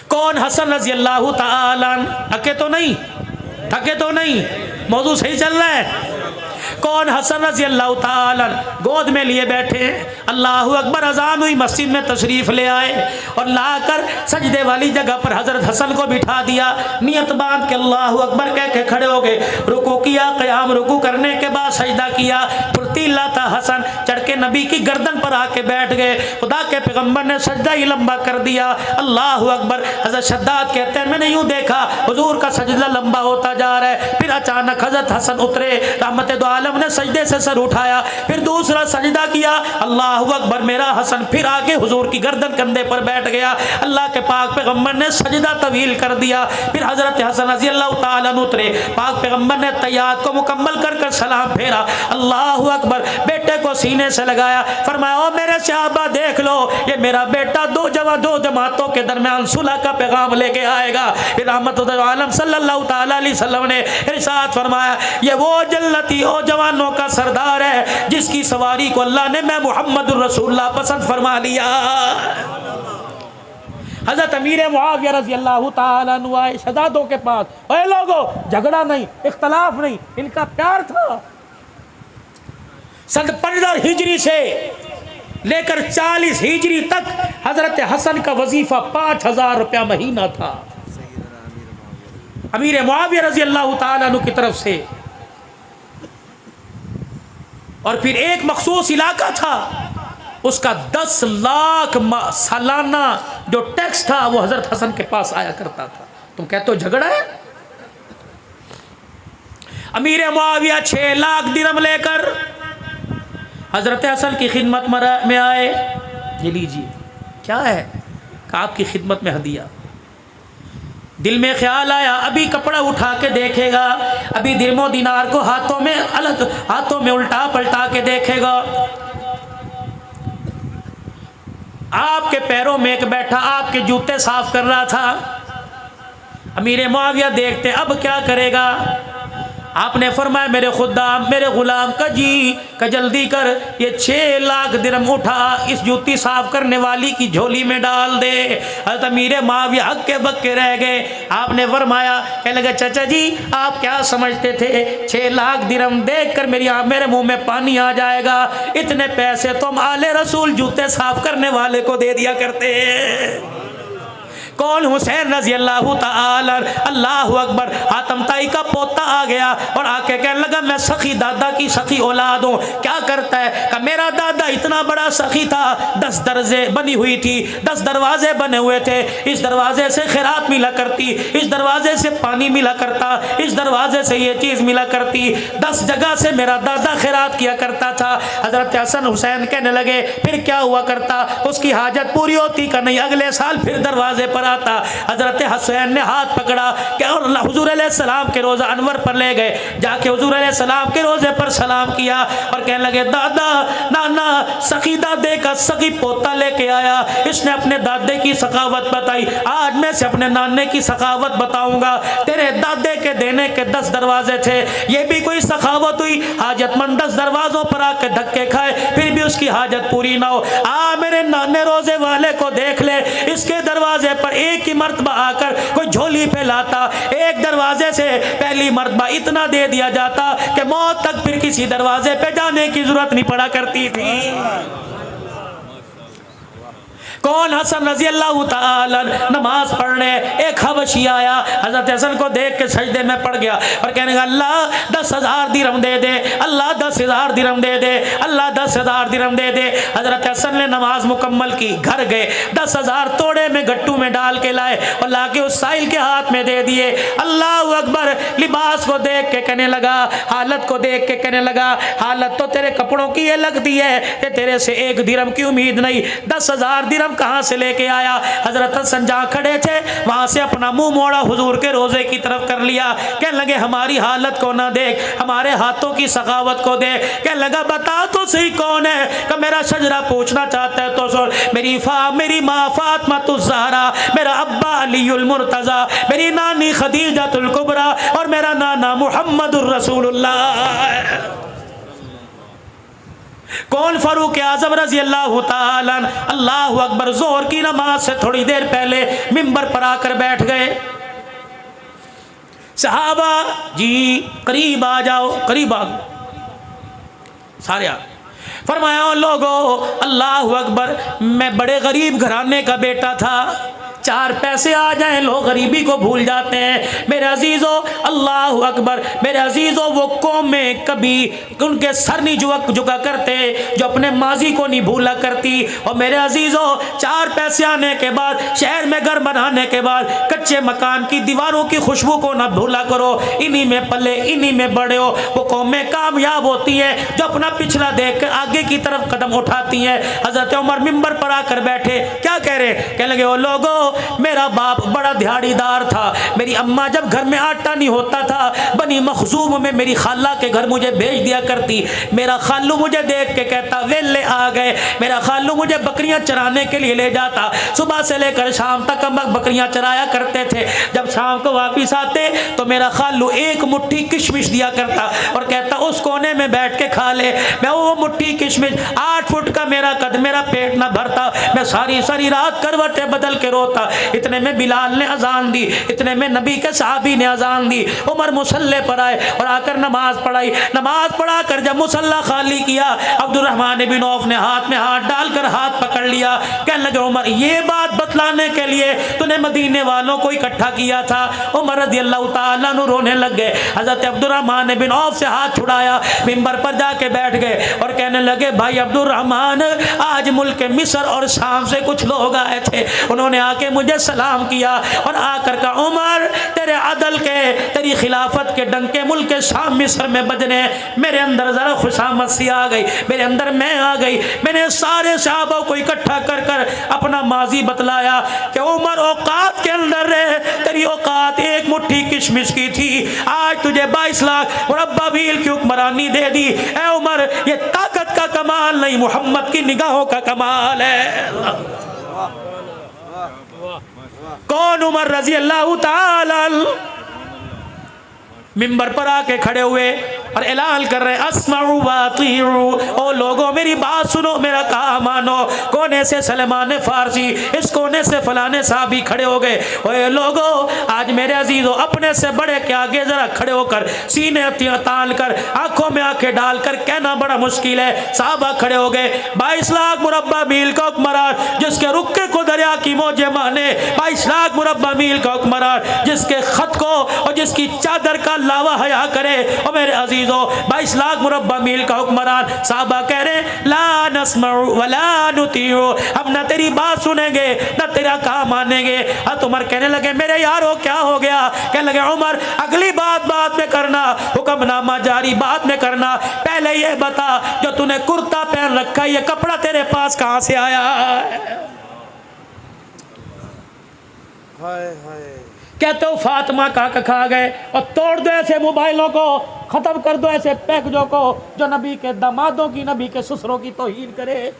S1: कौन? हसन रज़ी अल्लाह ताला। थके तो नहीं? थके तो नहीं? मौजू सही चल रहा है? कौन? हसन रज़ी अल्लाह ताला गोद में लिए बैठे हैं। अल्लाहु अकबर, अजान हुई, मस्जिद में तशरीफ़ ले आए और लाकर सजदे वाली जगह पर हज़रत हसन को बिठा दिया। नियत बांध के अल्लाहु अकबर कह के खड़े हो गए, रुकू किया, क़याम रुकू करने के बाद सजदा किया। फुर्तीला था हसन, चढ़ के नबी की गर्दन पर आके बैठ गए। खुदा के पैगम्बर ने सजदा ही लंबा कर दिया। अल्लाहु अकबर। हज़रत शद्दाद कहते हैं मैंने यूँ देखा हुजूर का सजदा लंबा होता जा रहा है। फिर अचानक हज़रत हसन उतरे, रहमत दो आलम ने सजदे से सर उठाया, फिर दूसरा सजदा किया। अल्लाहु अकबर। मेरा हसन फिर आके हुजूर की गर्दन कंधे पर बैठ गया। अल्लाह के पाक पैगम्बर ने सजदा तवील कर दिया। फिर हज़रत हसन रज़ी अल्लाह ताला अन्हु उतरे, पाक पैगम्बर ने तैयात को मुकम्मल कर कर सलाम फेरा। अल्लाहु अकबर। बेटे को सीने से लगाया, फरमाया ओ मेरे सहाबा देख लो, ये मेरा बेटा दो जमातों के दरमियान सुलह का पैगाम लेके आएगा। फिर रहमत आलम सल्लल्लाहु ताला अलैहि वसल्लम ने इरशाद फरमाया, ये वो जन्नती ओ जवानों का सरदार है जिसकी सवारी को अल्लाह ने मैं मुहम्मदुर रसूलुल्लाह पसंद फरमा लिया। हज़रत अमीर मुआविया रज़ी अल्लाह ताला अन्हु आए शहजादों के पास, ओए लोगो झगड़ा नहीं, इख्तलाफ नहीं, इनका प्यार था। सन 15 हिजरी से लेकर 40 हिजरी तक हज़रत हसन का वजीफा 5000 रुपया महीना था अमीर मुआविया रज़ी अल्लाह ताला अन्हु की तरफ से। और फिर एक मखसूस इलाका था, उसका 10 लाख सालाना जो टैक्स था वो हज़रत हसन के पास आया करता था। तुम कहते हो झगड़ा है? अमीर मुआविया 6 लाख दिरहम लेकर हज़रत हसन की खिदमत में आए। ये लीजिए, क्या है? कि आपकी खिदमत में हदिया। दिल में ख्याल आया अभी कपड़ा उठा के देखेगा, अभी दिरमो दिनार को हाथों में उल्टा पलटा के देखेगा। आपके पैरों में एक बैठा आपके जूते साफ कर रहा था। अमीर मुआविया देखते अब क्या करेगा। आपने फरमाया मेरे खुदाम, मेरे गुलाम का जी का जल्दी कर, ये 6 लाख दिरहम उठा, इस जूती साफ करने वाली की झोली में डाल दे। हज़रत अमीर मुआविया हक्के बक्के रह गए। आपने फरमाया, कहने लगे चाचा जी आप क्या समझते थे 6 लाख दिरहम देख कर मेरे मुंह में पानी आ जाएगा। इतने पैसे तुम आले रसूल जूते साफ करने वाले को दे दिया करते हैं। कौन? हुसैन रजी अल्लाह ताला। अल्लाह अकबर। हातम ताई का पोता आ गया और आके कहने लगा मैं सखी दादा की सखी औलाद हूँ। क्या करता है? कि मेरा दादा इतना बड़ा सखी था, 10 दरजे बनी हुई थी, 10 दरवाजे बने हुए थे। इस दरवाजे से खैरात मिला करती, इस दरवाजे से पानी मिला करता, इस दरवाजे से ये चीज़ मिला करती। 10 जगह से मेरा दादा खैरात किया करता था। हज़रत हसन हुसैन कहने लगे फिर क्या हुआ करता? उसकी हाजत पूरी होती का नहीं, अगले साल फिर दरवाजे पर आता। हजरत हुसैन ने हाथ पकड़ा क्या और हुजूर अलैहिस्सलाम के रोज़ा अनवर पर ले गए, जाके हुजूर अलैहिस्सलाम के रोज़े पर सलाम किया और कहने लगे दादा नाना सखी दादे का सखी पोता लेके आया, इसने अपने दादे की सखावत बताई, आज मैं से अपने नाने की सखावत बताऊंगा। तेरे दादे के देने के 10 दरवाजे थे, ये भी कोई सखावत हुई? हाजतमंद 10 दरवाजों पर आके धक्के खाए फिर भी उसकी हाजत पूरी ना हो। मेरे नाने रोजे वाले को देख ले, इसके दरवाजे पर एक ही मर्तबा आकर कोई झोली पे लाता, एक दरवाजे से पहली मर्तबा इतना दे दिया जाता कि मौत तक फिर किसी दरवाजे पे जाने की जरूरत नहीं पड़ा करती थी। कौन? हसन रजी अल्लाह ताला नमाज पढ़ने एक हबशी आया, हजरत हसन को देख के सजदे में पड़ गया और कहने लगा अल्लाह 10,000 दिरहम दे दे, अल्लाह 10,000 दिरहम दे दे, अल्लाह 10,000 दिरहम दे दे। हजरत हसन ने नमाज मुकम्मल की, घर गए, 10,000 तोड़े में गट्टू में डाल के लाए और लाके उस साहिल के हाथ में दे दिए। अल्लाह अकबर। लिबास को देख के कहने लगा, हालत को देख के कहने लगा हालत तो तेरे कपड़ों की ये लगती है कि तेरे से 1 दिरहम की उम्मीद नहीं, 10,000 दिरहम कहां से लेके आया? हजरत हसन जहां खड़े थे वहां से अपना मुंह मोड़ा हुजूर के रोजे की तरफ कर लिया। कहने लगे हमारी हालत को ना देख, हमारे हाथों की सखावत को देख। कहने लगा बता तो सही कौन है? कि मेरा शजरा पूछना चाहता है तो सुन, मेरी माँ फातिमा ज़हरा, मेरा अब्बा अलीउल मुर्तज़ा, मेरी नानी खदीजतुल कुबरा और मेरा नाना मुहम्मदुर रसूलुल्लाह। कौन? फारूक आज़म रजी अल्लाह ताला। अल्लाह अकबर। जोहर की नमाज से थोड़ी देर पहले मिंबर पर आकर बैठ गए। सहाबा जी करीब आ जाओ, करीब आ गए सारे आ। फरमाया ओ लोगो, अल्लाह अकबर, मैं बड़े गरीब घराने का बेटा था, 4 पैसे आ जाएं लोग गरीबी को भूल जाते हैं। मेरे अजीज़ों, अल्लाह अकबर, मेरे अजीज़ों, वो कौमें कभी उनके सर नहीं झुका करते जो अपने माजी को नहीं भूला करती। और मेरे अजीज़ों, 4 पैसे आने के बाद, शहर में घर बनाने के बाद, कच्चे मकान की दीवारों की खुशबू को ना भूला करो। इन्हीं में पले, इन्हीं में बड़े हो। वो कौमें कामयाब होती हैं जो अपना पिछला देख कर आगे की तरफ कदम उठाती हैं। हज़रत उमर मिंबर पर आकर बैठे, क्या कह रहे? कहने लगे, ओ लोगों, मेरा बाप बड़ा दिहाड़ीदार था। मेरी अम्मा जब घर में आटा नहीं होता था, बनी मखजूम में मेरी खाला के घर मुझे भेज दिया करती। मेरा खालू मुझे देख के कहता, वेले आ गए। मेरा खालू मुझे बकरियां चराने के लिए ले जाता। सुबह से लेकर शाम तक हम बकरियां चराया करते थे। जब शाम को वापिस आते तो मेरा खालू एक मुट्ठी किशमिश दिया करता और कहता, उस कोने में बैठ के खा ले। मैं वो मुट्ठी किशमिश, 8 फुट का मेरा कद, मेरा पेट ना भरता। मैं सारी सारी रात करवटें बदल के रोता। इतने में बिलाल ने अजान दी, इतने में नबी के सहाबी ने अजान दी। उमर मुसल्ले पर आए और आकर नमाज पढ़ाई। नमाज पढ़ा कर जब मुसल्ला खाली किया, अब्दुर्रहमान बिन औफ ने हाथ में हाथ डालकर हाथ पकड़ लिया। कहने लगे, उमर, ये बात बतलाने के लिए तूने मदीने वालों को इकट्ठा किया था? उमर रज़ियल्लाहु ताला अन्हु रोने लग गए। हज़रत अब्दुर्रहमान बिन औफ से हाथ छुड़ाया, मिंबर पर जाके बैठ गए और कहने लगे, भाई अब्दुर्रहमान, आज मुल्क मिस्र और शाम से कुछ लोग आए थे। उन्होंने आके मुझे सलाम किया और आकर कहा, उमर, तेरे अदल के, तेरी खिलाफत के डंके मुल्क शाम मिस्र में बजने। मेरे अंदर जरा खुशामद सी आ गई, मेरे अंदर मैं आ गई। मैंने सारे सहाबा को इकट्ठा कर कर अपना माजी बतलाया कि उमर, औकात के अंदर रहे, तेरी औकात एक मुट्ठी किशमिश की थी, आज तुझे 22 लाख मुरब्बा मील की हुक्मरानी दे दी। ए उमर, ये ताकत का कमाल नहीं, मोहम्मद की निगाहों का कमाल है। कौन? उमर रजी अल्लाह ताला मिंबर पर आके खड़े हुए और ऐलान कर रहे, अस्माउ व अतीउ, ओ लोगों, मेरी बात सुनो, मेरा कहा मानो। कोने से सलमान फारसी, इस कोने से फलाने साहबी खड़े हो गए। ओए लोगों, आज मेरे अजीजों, अपने से बड़े के आगे जरा खड़े होकर, सीने तान कर, आंखों में आंखें डालकर कहना बड़ा मुश्किल है। साहबा खड़े हो गए। 22 लाख मुरब्बा मील का हुक्मरान, जिसके रुक्के को दरिया की मौजें माने। 22 लाख मुरब्बा मील का हुक्मरान, जिसके खत को और जिसकी चादर का लावा हया करे। और मेरे अजीजों, 22 लाख मुरब्बा मील का हुक्मरान। साहबा कह रहे, ला नस्मउ वला नुतीउ, हम न तेरी बात सुनेंगे न तेरा काम मानेंगे। हज़रत उमर कहने लगे, मेरे यारो क्या हो गया? कहने लगे, उमर, अगली बात बाद में करना, हुक्मनामा जारी बाद में करना। पहले ये बता, जो तूने कुर्ता पहन रखा है, ये कपड़ा तेरे पास कहां से आया है? कहते हो फातिमा का खा गए। और तोड़ दो ऐसे मोबाइलों को, खत्म कर दो ऐसे पैकेजों को जो नबी के दामादों की, नबी के ससुरों की तौहीन करे।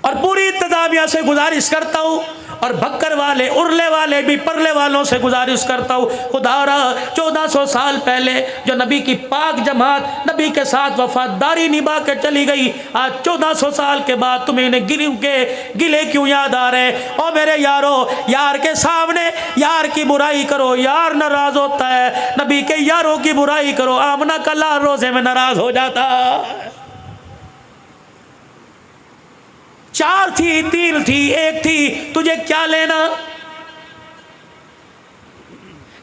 S1: और पूरी इंतजामिया से गुजारिश करता हूँ, और भक्कर वाले, उरले वाले भी, परले वालों से गुजारिश करता हूँ, खुदारा 1400 साल पहले जो नबी की पाक जमात नबी के साथ वफादारी निभा के चली गई, आज 1400 साल के बाद तुम्हें इन्हें गिले क्यों याद आ रहे? और मेरे यारो, यार के सामने यार की बुराई करो, यार नाराज होता है। नबी के यारों की बुराई करो, आमना का लाल रोजे में नाराज हो जाता। 4 थी, 3 थी, 1 थी, तुझे क्या लेना?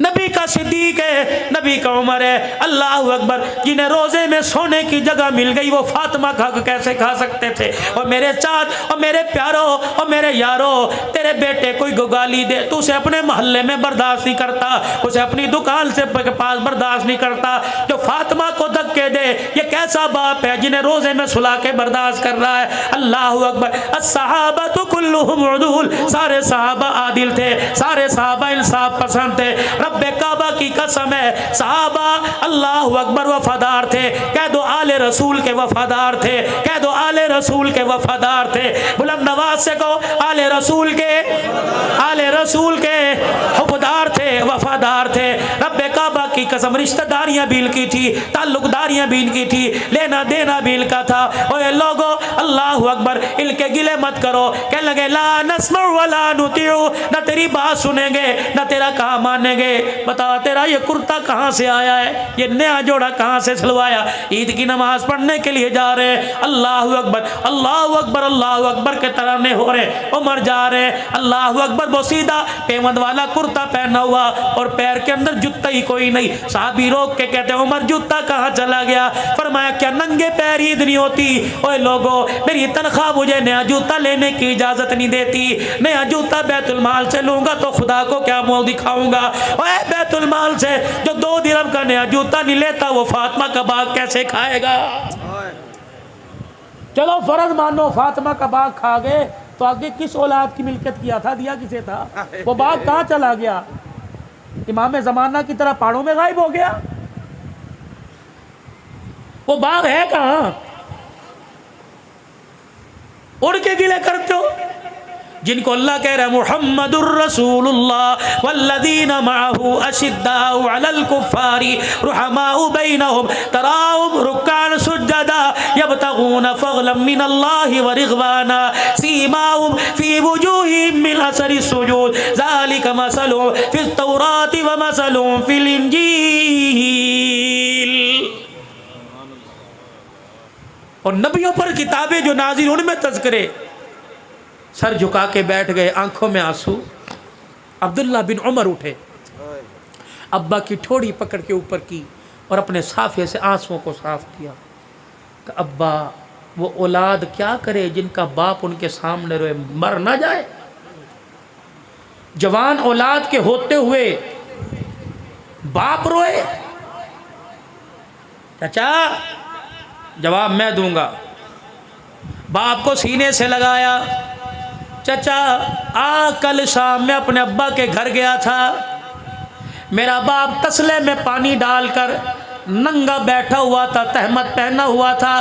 S1: नबी का सिद्दीक है, नबी का उमर है। अल्लाह अकबर, जिन्हें रोजे में सोने की जगह मिल गई, वो फातिमा कैसे खा सकते थे? और मेरे चाँद और मेरे प्यारों और मेरे यारों, तेरे बेटे कोई गाली दे, तू उसे अपने मोहल्ले में बर्दाश्त नहीं करता, उसे अपनी दुकान से पास बर्दाश्त नहीं करता। जो फातिमा को धक्के दे, ये कैसा बाप है जिन्हें रोजे में सुला के बर्दाश्त कर रहा है? अल्लाह अकबर। अस्सहाबतु कुल्लुहुम उदूल, सारे सहाबा आदिल थे, सारे सहाबा इंसाफ पसंद थे। रब्बे काबा की कसम है, सहाबा अल्लाह अकबर वफादार थे। कह दो आले रसूल के वफादार थे, कह दो आले रसूल के वफादार थे। बुलंद नवाज से कहो, आले रसूल के हुबदार थे, वफादार थे। रब्बे काबा की कसम कसम रिश्तेदारियां भी इनकी थी, ताल्लुकदारियां भी इनकी थी, लेना देना भी इनका था। ओए लोगो अल्लाह अकबर, इनके गिले मत करो। कहने लगे ला नस्मउ वला नुतिउ, ना तेरी बात सुनेंगे ना तेरा काम मानेंगे। बता तेरा ये कुर्ता कहाँ से आया है, ये नया जोड़ा कहाँ से सिलवाया? ईद की नमाज पढ़ने के लिए जा रहे हैं, अल्लाह अकबर अल्लाह अकबर अल्लाह अकबर के तराने हो रहे। उमर जा रहे हैं, अल्लाह अकबर, वो सीधा पेमंद वाला कुर्ता पहना हुआ और पैर के अंदर जूता ही कोई नहीं। साहबी रोक के कहते हैं उमर जूता कहाँ चला गया? फरमाया क्या नंगे पैर ईद नहीं होती? ओए लोगो मेरी तनख्वाह मुझे नया जूता लेने की इजाजत नहीं देती। नया जूता बैतुल माल से लूंगा तो खुदा को क्या मुंह दिखाऊंगा? ओए बैतुल माल से जो 2 दिरहम का नया जूता नहीं लेता वो फातिमा का बाग कैसे खाएगा? चलो फर्ज मानो फातिमा का बाग खा गए तो आगे किस औलाद की मिल्कियत किया था, दिया किसे था? वो बाग कहाँ चला गया? इमाम ज़माना की तरह पहाड़ों में गायब हो गया? वो बाग है कहाँ? उड़ के गिले करते हो जिनको अल्लाह कह रहा है मुहम्मदुर रसूलुल्लाह वल्लज़ीना मअहू अशिद्दाउ अलल कुफ्फारी रुहमाउ बैनहुम तराहुम रुक्कान सुज्जदा यब्तगूना फज़लन मिनल्लाहि व रिज़वाना सीमाहुम फी वुजूहिहिम मिन असरि सुजूद ज़ालिका मसलुहुम फित तौराति व मसलुहुम फिल इंजील। और नबियों पर किताबें जो नाज़िल उनमें तज़किरे। सर झुका के बैठ गए, आंखों में आंसू। अब्दुल्ला बिन उमर उठे, अब्बा की ठोड़ी पकड़ के ऊपर की और अपने साफे से आंसुओं को साफ किया। अब्बा वो औलाद क्या करे जिनका बाप उनके सामने रोए, मर ना जाए? जवान औलाद के होते हुए बाप रोए? चाचा जवाब मैं दूंगा। बाप को सीने से लगाया। चाचा कल शाम मैं अपने अब्बा के घर गया था, मेरा बाप तसले में पानी डालकर नंगा बैठा हुआ था, तहमत पहना हुआ था,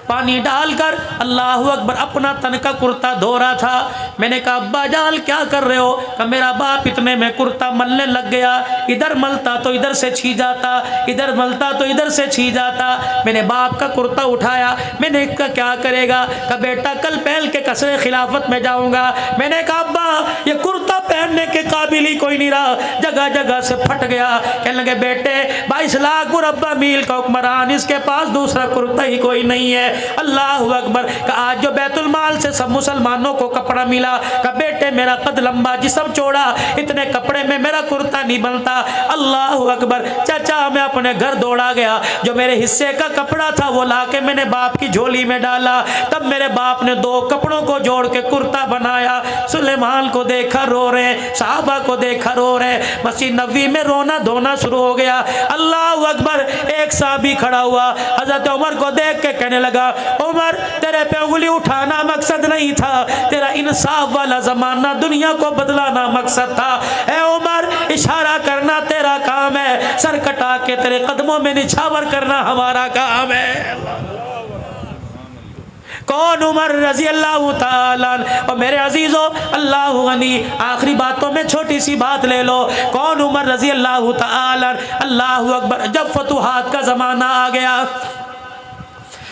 S1: पानी डालकर अल्लाह अकबर अपना तन का कुर्ता धो रहा था। मैंने कहा अब्बा जान क्या कर रहे हो? कहा मेरा बाप इतने में कुर्ता मलने लग गया, इधर मलता तो इधर से छी जाता, इधर मलता तो इधर से छी जाता। मैंने बाप का कुर्ता उठाया, मैंने कहा क्या करेगा? कहा बेटा कल पहल के कसरे खिलाफत में जाऊंगा। मैंने कहा अब्बा ये कुर्ता पहनने के काबिल ही कोई नहीं रहा, जगह जगह से फट गया। कहने लगे बेटे 22 लाख मुरब्बा मील का हुक्मरान, इसके पास दूसरा कुर्ता ही कोई नहीं है। अल्लाह अकबर। आज जो बैतुल माल से सब मुसलमानों को कपड़ा मिला, का बेटे मेरा कद लंबा जिस्म चौड़ा, इतने कपड़े में मेरा कुर्ता नहीं बनता। अल्लाह अकबर। चाचा मैं अपने घर दौड़ा गया, जो मेरे हिस्से का कपड़ा था वो लाके मैंने बाप की झोली में डाला। तब मेरे बाप ने 2 कपड़ों को जोड़ के कुर्ता बनाया। सुलेमान को देखा रो रहे, साहबा को देखा रो रहे, मस्जिद नबवी में रोना धोना शुरू हो गया। अल्लाह अकबर। एक साहबी खड़ा हुआ, हजरत उमर को देख के कहने लगा उमर तेरे पे उंगली उठाना मकसद नहीं था, तेरा इंसाफ वाला जमाना दुनिया को बदलाना मकसद था। ए उमर इशारा करना तेरा काम है, सर कटा के तेरे कदमों में निछावर करना हमारा काम है। कौन? उमर रजी अल्लाह ताला। और मेरे अजीजों अल्लाह गनी, आखिरी बातों में छोटी सी बात ले लो। कौन? उमर रजी अल्लाह ताला। अल्लाह अकबर। जब फतुहात का ज़माना आ गया,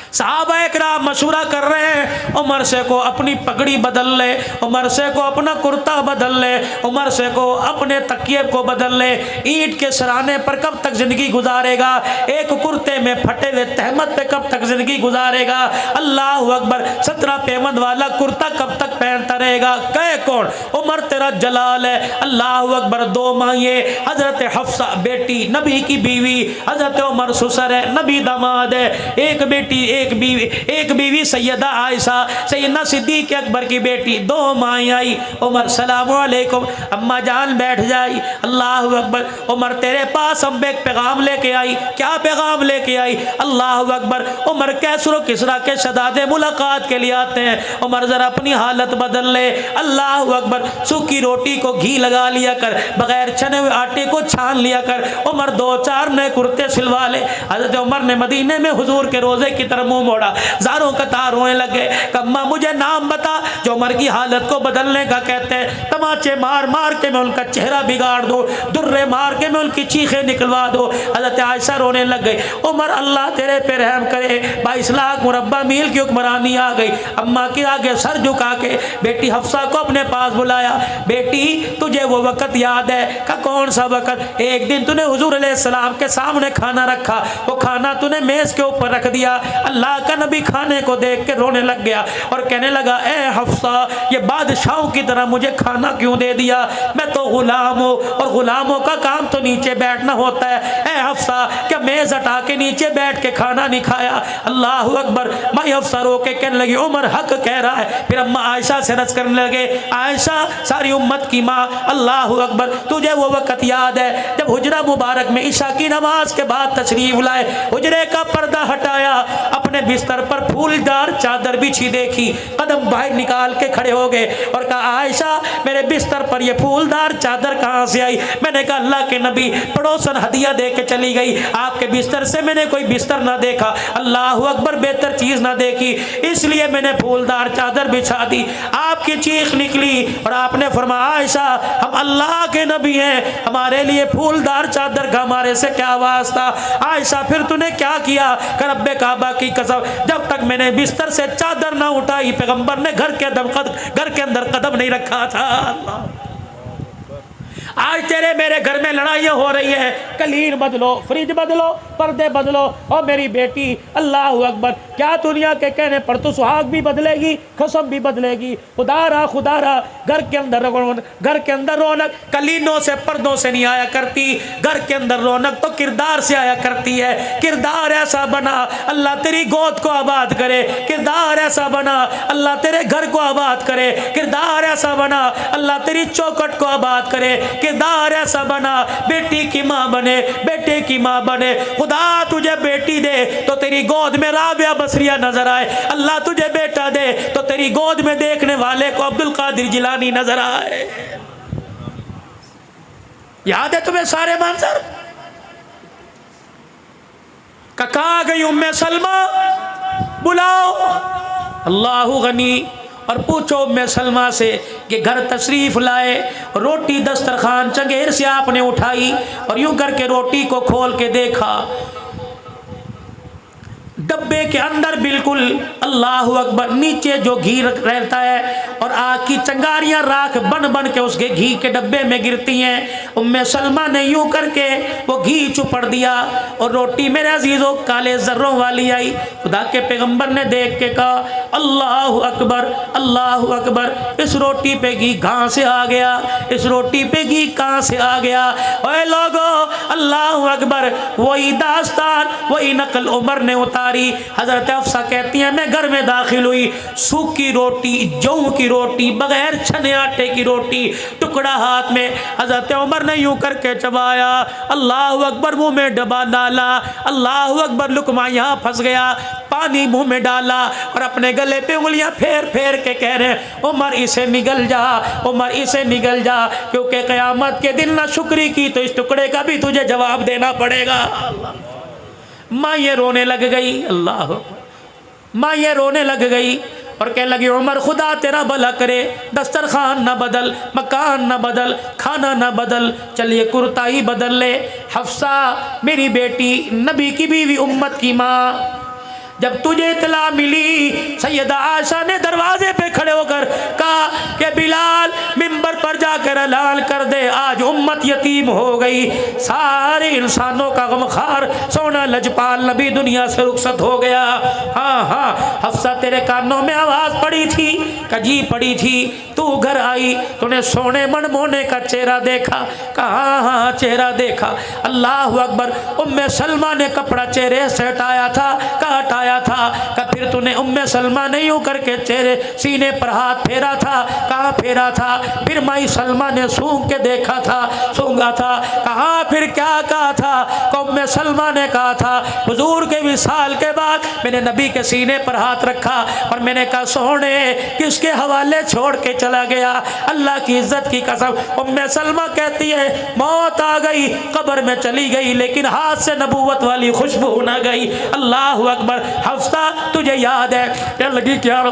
S1: साहबा इकराम मशवरा कर रहे हैं उमर से को अपनी पगड़ी बदल ले, उमर से को अपना कुर्ता बदल ले, उमर से को अपने तकिए को बदल ले। ईंट के सराने पर कब तक जिंदगी गुजारेगा? एक कुर्ते में फटे हुए तहमत पे कब तक जिंदगी गुजारेगा? अल्लाह अकबर। 17 पेमंद वाला कुर्ता कब तक पहनता रहेगा? कहे कौन? उमर तेरा जलाल है। अल्लाह अकबर। 2 माइए, हजरत हफ्सा बेटी नबी की बीवी, हजरत उमर ससुर है, नबी दामाद है। एक बेटी एक बीवी सैयदा आयशा, सैयदना सिद्दीक अकबर की बेटी। 2 माएँ आई। उमर सलाम अलैकुम, अम्मा जान बैठ जाई। अल्लाह अकबर। उमर तेरे पास हम एक पैगाम लेके आई। क्या पैगाम लेके आई? अल्लाह अकबर। उमर कैसरो किसरा के शहजादे मुलाकात के लिए आते हैं। उमर जरा अपनी हालत बदल ले। अल्लाह अकबर। सूखी रोटी को घी लगा लिया कर, बगैर छने हुए आटे को छान लिया कर। उमर 2-4 नए कुर्ते सिलवा ले। हजरत उमर ने मदीने में हुजूर के रोजे की तरफ मुंह मोड़ा, ज़ारों कतार रोने लगे। कम्मा मुझे नाम बता जो उमर की हालत को बदलने का कहते हैं। तमाम तमाचे मार मार के मैं उनका चेहरा बिगाड़ दूँ, दुर्रे मार के मैं उनकी चीखें निकलवा दूँ। हज़रत आयशा रोने लग गई। उमर अल्लाह तेरे पे रहम करे, 22 लाख मुरब्बा मील की हुक्मरानी आ गई। अम्मा के आगे सर झुका के बेटी हफ्सा को अपने पास बुलाया। बेटी तुझे वो वक़्त याद है? का कौन सा वक़्त? एक दिन तूने हुजूर अलैहिस्सलाम के सामने खाना रखा, वो खाना तूने मेज़ के ऊपर रख दिया। अल्लाह का नबी खाने को देख के रोने लग गया और कहने लगा, ए हफ्सा, ये बादशाहों की तरह मुझे खाना क्यों दे दिया? मैं तो गुलाम हूँ और गुलामों का काम तो नीचे बैठना होता है। ए हफ्सा, क्या मेज़ हटा के नीचे बैठ के खाना नहीं खाया? अल्लाह अकबर। माई हफ्सा रो के कहने लगी, उमर हक कह रहा है। फिर अम्मा आयशा से रस करने लगे, आयशा सारी उम्मत की माँ, अल्लाह अकबर, तुझे वो वक़्त याद है जब हुजरा मुबारक में ईशा की नमाज के बाद तशरीफ लाए, हुजरे का पर्दा हटाया, अपने बिस्तर पर फूलदार चादर बिछी देखी, कदम बाहर निकाल के खड़े हो गए और कहा, आयशा मेरे बिस्तर पर ये फूलदार चादर कहाँ से आई? मैंने कहा, अल्लाह के नबी पड़ोसन हदिया दे के चली गई, आपके बिस्तर से मैंने कोई बिस्तर ना देखा, अल्लाह अकबर, बेहतर चीज़ ना देखी, इसलिए मैंने फूलदार चादर बिछा दी। आपकी चीख निकली और आपने फरमाया, आयशा हम अल्लाह के नबी हैं, हमारे लिए फूलदार चादर का हमारे से क्या वास्ता? आयशा फिर तूने क्या किया? कर रब्बे काबा की कसम, जब तक मैंने बिस्तर से चादर ना उठाई पैगंबर ने घर के अंदर कदम नहीं रखा था। आज तेरे मेरे घर में लड़ाइयाँ हो रही है, कलीन बदलो, फ्रिज बदलो, पर्दे बदलो, और मेरी बेटी अल्लाह अकबर, क्या दुनिया के कहने पर तो सुहाग भी बदलेगी, कसम भी बदलेगी। खुदारा घर के अंदर रौनक कलीनों से पर्दों से नहीं आया करती, घर के अंदर रौनक तो किरदार से आया करती है। किरदार ऐसा बना अल्लाह तेरी गोद को आबाद करे, किरदार ऐसा बना अल्लाह तेरे घर को आबाद करे, किरदार ऐसा बना अल्लाह तेरी चौखट को आबाद करे, किरदार ऐसा बना बेटी की माँ बने, बेटे की माँ बने। खुदा तुझे बेटी दे तो तेरी गोद में राबिया बसरिया नजर आए, अल्लाह तुझे बेटा दे तो तेरी गोद में देखने वाले को अब्दुल कादिर जिलानी नजर आए। याद है तुम्हें सारे मंजर? कहाँ गई उम्मे सलमा? बुलाओ अल्लाह गनी और पूछो उम्मे सलमा से कि घर तशरीफ लाए, रोटी दस्तरखान चंगेर से आपने उठाई और यूं करके रोटी को खोल के देखा, डब्बे के अंदर बिल्कुल अल्लाह अकबर नीचे जो घी रहता है और आग की चंगारियां राख बन बन के उसके घी के डब्बे में गिरती हैं। उम्मे सलमा ने यूं करके वो घी चुपड़ दिया और रोटी मेरे अजीजों काले जर्रों वाली आई। खुदा के पैगंबर ने देख के कहा, अल्लाह अकबर, अल्लाह अकबर, इस रोटी पे घी कहाँ से आ गया? इस रोटी पे घी कहाँ से आ गया? ओए लोगो अल्लाह अकबर, वही दास्तान वही नकल उमर ने उतारी। हजरत अफसा कहती हैं, मैं घर में दाखिल हुई, सूखी रोटी, जौ की रोटी, बगैर छने आटे की रोटी, टुकड़ा हाथ में, हजरत उमर ने यूं करके चबाया, अल्लाह अकबर, मुंह में डबा डाला, अल्लाह अकबर, लुकमा यहाँ फंस गया, पानी मुंह में डाला और अपने गले पे उंगलियां फेर फेर के कह रहे हैं, उमर इसे निगल जा, उमर इसे निगल जा, क्योंकि क़यामत के दिन ना शुक्री की तो इस टुकड़े का भी तुझे जवाब देना पड़ेगा। माँ ये रोने लग गई, अल्लाह, माँ ये रोने लग गई और कहने लगी, उमर खुदा तेरा भला करे, दस्तरखान ना बदल, मकान ना बदल, खाना ना बदल, चलिए कुर्ता ही बदल ले। हफ्सा मेरी बेटी, नबी की बीवी, उम्मत की माँ, जब तुझे इतला मिली, सैयदा आयशा ने दरवाजे पे खड़े होकर कहा कि बिलाल मिंबर पर जाकर ऐलान कर दे, आज उम्मत यतीम हो गई, सारे इंसानों का गमखार सोना लजपाल नबी दुनिया से रुखसत हो गया। हाँ हाँ हफ्सा, तेरे कानों में आवाज़ पड़ी थी, कजी पड़ी थी, तू घर आई, तूने सोने मनमोने का चेहरा देखा? कहाँ? हाँ चेहरा देखा। अल्लाह अकबर, उम्मे सलमा ने कपड़ा चेहरे से हटाया था, कहाँ हटाया था? का फिर तूने उम्मे सलमा ने यूं करके चेहरे सीने पर हाथ फेरा था? कहाँ फेरा था? फिर माई सलमा ने सूंघ के देखा था, सूंघा था? कहाँ? फिर क्या कहा था? उम्मे सलमा ने कहा था, हुजूर के विसाल के बाद मैंने नबी के सीने पर हाथ रखा और मैंने कहा, सोने किसके हवाले छोड़ के चला गया? अल्लाह की इज्जत की कसम। उम्मे सलमा कहती है, मौत आ गई, कब्र में चली गई, लेकिन हाथ से नबूवत वाली खुशबू न गई। अल्लाह अकबर। हफ्सा तुझे याद है? क्या लगी क्या?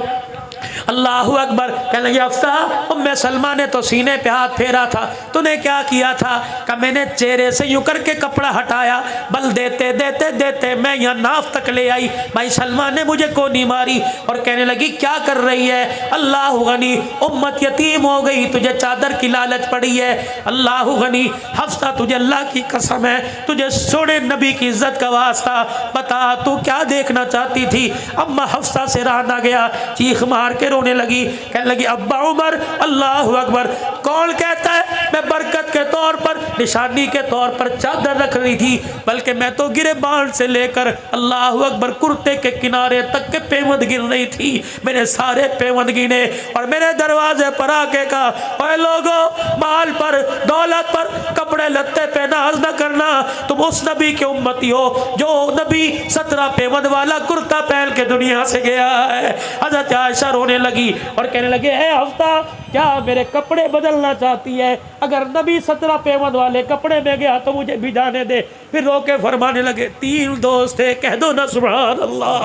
S1: अल्लाहु अकबर। कहने लगी हफ्सा, उम्मे सलमा ने तो सीने पे हाथ फेरा था, तूने क्या किया था? कि मैंने चेहरे से यूं करके कपड़ा हटाया, बल देते देते देते मैं यहाँ नाफ तक ले आई, भाई सलमा ने मुझे को नहीं मारी। और कहने लगी क्या कर रही है? अल्लाह गनी, उम्मत यतीम हो गई, तुझे चादर की लालच पड़ी है। अल्लाह गनी, हफ्सा तुझे अल्लाह की कसम है, तुझे सोने नबी की इज्जत का वास्ता, बता तू क्या देखना चाहती थी? अम्मा हफ्सा से रहा ना गया, चीख मार के रोने लगी। कहने लगी अब्बा उमर, अल्लाह अकबर, कौन कहता है मैं बरकत के तौर पर, निशानी के तौर पर चादर रख रही थी, बल्कि मैं तो गिरेबान से लेकर अल्लाह अकबर कुर्ते के किनारे तक के पेवंद गिर रही थी। मैंने सारे पेवंद गिने और मेरे दरवाजे पर आके कहा, ओए लोगों, माल पर, दौलत पर, कपड़े लत्ते पे नाज न करना, तुम उस नबी के उम्मती हो जो नबी 17 पेवंद वाला कुर्ता पहन के दुनिया से गया है। हज़रत आयशा रोने लगी और कहने लगे, ए हफ्ता, क्या मेरे कपड़े बदलना चाहती है? अगर नबी 17 पेवंद वाले कपड़े में गया तो मुझे भी जाने दे। फिर रोके फरमाने लगे, 3 दोस्त थे, कह दो ना सुभान अल्लाह।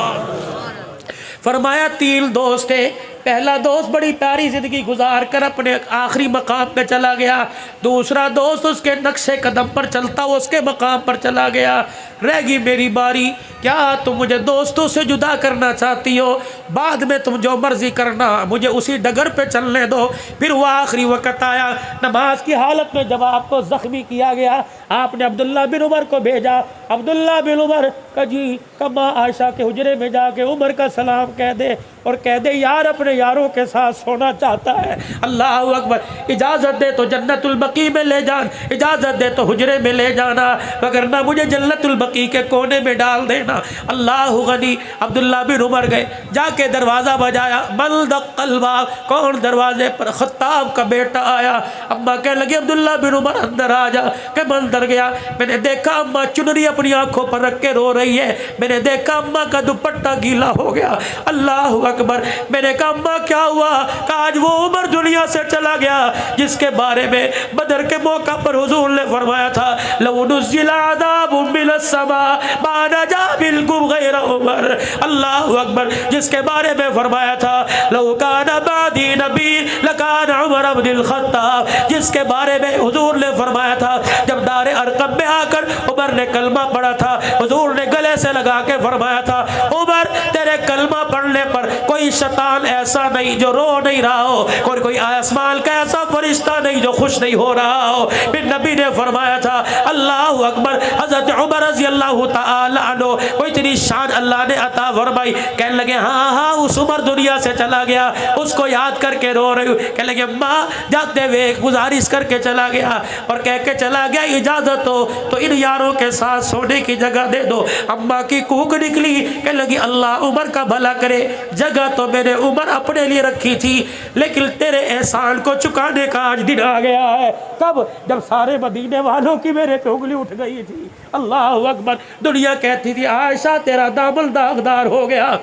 S1: फरमाया 3 दोस्त थे, पहला दोस्त बड़ी प्यारी ज़िंदगी गुजार कर अपने आखिरी मकाम पे चला गया, दूसरा दोस्त उसके नक्शे कदम पर चलता हुआ उसके मकाम पर चला गया, रह गई मेरी बारी। क्या तुम मुझे दोस्तों से जुदा करना चाहती हो? बाद में तुम जो मर्जी करना, मुझे उसी डगर पे चलने दो। फिर वो आखिरी वक़्त आया, नमाज की हालत में जब आपको ज़ख्मी किया गया, आपने अब्दुल्ला बिन उमर को भेजा। अब्दुल्ला बिन उमर का जी कमा आयशा के हुजरे में जाके उमर का सलाम कह दे और कह दे यार अपने यारों के साथ सोना चाहता है। अल्लाह अकबर, इजाज़त दे तो जन्नतुल बकी में ले जान, इजाज़त दे तो हुजरे में ले जाना, वगरना मुझे जन्नतुल बकी के कोने में डाल देना। अल्लाह गनी, अब्दुल्ला बिन उमर गए, जाके दरवाज़ा बजाया, मल दक़ल्बा, कौन दरवाजे पर? खत्ताब का बेटा आया। अम्मा कहने लगी अब्दुल्ला बिन उमर अंदर आ जा। के मैं अंदर गया, मैंने देखा अम्मा चुनरी अपनी आंखों पर रख के रो रही है, मैंने देखा अम्मा का दुपट्टा गीला हो गया। अल्लाह अकबर, मैंने कहा अम्मा क्या हुआ? आज वो उमर दुनिया से चला गया जिसके बारे में बदर के मौका पर हुजूर ने फरमाया था, लौ नुज़्ज़िला अज़ाबुम मिनस समा मा नजा बिल्कुम गैर उमर। अल्लाह अकबर, जिसके बारे में फरमाया था, लौ काना बादी नबी लकाना उमर इब्नुल खत्ताब, जिसके बारे में हुजूर ने फरमाया था, जब दारे अरकम में आकर उमर ने कलमा पढ़ा था, हुजूर ने गले से लगा के फरमाया था, उमर तेरे कलमा पढ़ने पर कोई शैतान ऐसा नहीं जो रो नहीं रहा हो, कोई आसमान का ऐसा फरिश्ता नहीं जो खुश नहीं हो रहा हो। फिर नबी ने फरमाया था, अल्लाह अकबर, हज़रत उमर रज़ी अल्लाह तआला अन्हु को इतनी शान अल्लाह ने अता फरमाई। कहने लगे हाँ हाँ, उस उमर दुनिया से चला गया, उसको याद करके रो रही हूँ। कहने लगे अम्मा, जाते हुए गुजारिश करके चला गया और कह के चला गया, इजाज़त हो तो इन यारों के साथ सोने की जगह दे दो। अम्मा की कूक निकली, कहने लगी अल्लाह उमर का भला करे, जगह तो मैंने उमर अपने लिए रखी थी, लेकिन तेरे एहसान को चुकाने का आज दिन आ गया है। कब? जब सारे मदीने वालों की मेरे पे उंगली उठ गई थी। अल्लाह अकबर, दुनिया कहती थी आयशा तेरा दामन दागदार हो गया।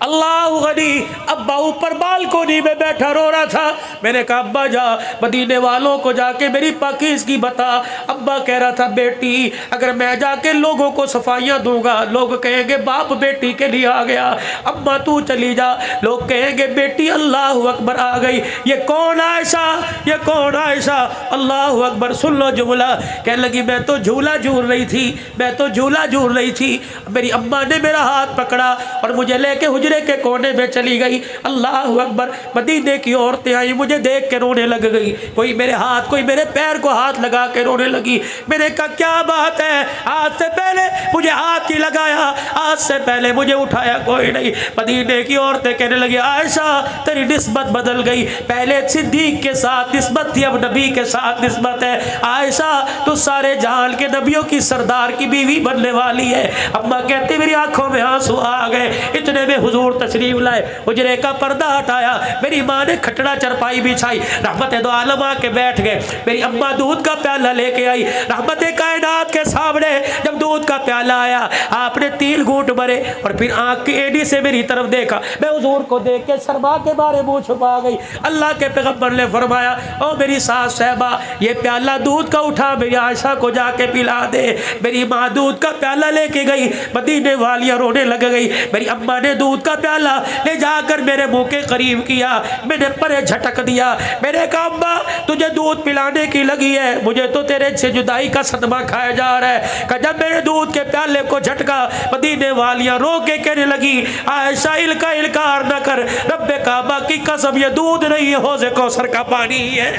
S1: अल्लाह गनी, अब्बा ऊपर बालकोनी में बैठा रो रहा था। मैंने कहा अब्बा जा मदीने वालों को जाके मेरी पाकीज़ की बता। अब्बा कह रहा था बेटी अगर मैं जाके लोगों को सफाइयाँ दूंगा, लोग कहेंगे बाप बेटी के लिए आ गया। अम्मा तू चली जा, लोग कहेंगे बेटी अल्लाह अकबर आ गई। ये कौन आयशा, ये कौन आयशा? अल्लाह अकबर, सुन लो जुमला। कहने लगी मैं तो झूला झूल रही थी, मैं तो झूला झूल रही थी, मेरी अम्मा ने मेरा हाथ पकड़ा और मुझे लेके हुजरे के कोने में चली गई। अल्लाह अकबर, मदीने की औरतें आई, मुझे देख के रोने लग गई, कोई मेरे हाथ, कोई मेरे पैर को हाथ लगा के रोने लगी। मैंने कहा क्या बात है, आज से पहले मुझे हाथ ही लगाया, आज से पहले मुझे उठाया कोई नहीं। मदीने की औरतें कहने लगी आयशा तेरी निस्बत बदल गई, पहले सिद्दीक के साथ निस्बत थी, अब नबी के साथ निस्बत है। आयशा तू सारे जहान के नबियों की सरदार की बीवी बनने वाली है। अम्मा कहती मेरी आंखों में आंसू आ गए। इतने में हुजूर तशरीफ लाए, हुजरे का पर्दा हटाया, मेरी माँ ने खटड़ा चरपाई बिछाई, रहमत दो आलम आके बैठ गए। मेरी अम्मा दूध का प्याला लेके आई, रहमत कायनात के सामने जब दूध का प्याला आया आपने 3 घूंट भरे और फिर आँख की एड़ी से मेरी तरफ देखा। मैं हुजूर को देख के शर्मा के बारे मुँह छुपा गई। अल्लाह के पैगम्बर ने फरमाया ओ मेरी सास साहबा ये प्याला दूध का उठा मेरी आयशा को जाके पिला दे। मेरी माँ दूध का प्याला लेके गई, मदीने वालियाँ रोने लग गई। मेरी अम्मा ने दूध का प्याला ले जाकर मेरे मुंह के करीब किया, मैंने परे झटक दिया। मैंने कहा अम्मा तुझे दूध पिलाने की लगी है, मुझे तो तेरे से जुदाई का सदमा खाया जा रहा है। कि जब मेरे दूध के प्याले को झटका, मदीने वालियां रो के कहने लगी आयशा इल्का इल्कार न कर, रब्बे काबा की कसम ये दूध नहीं है, हौज़े कौसर का पानी है।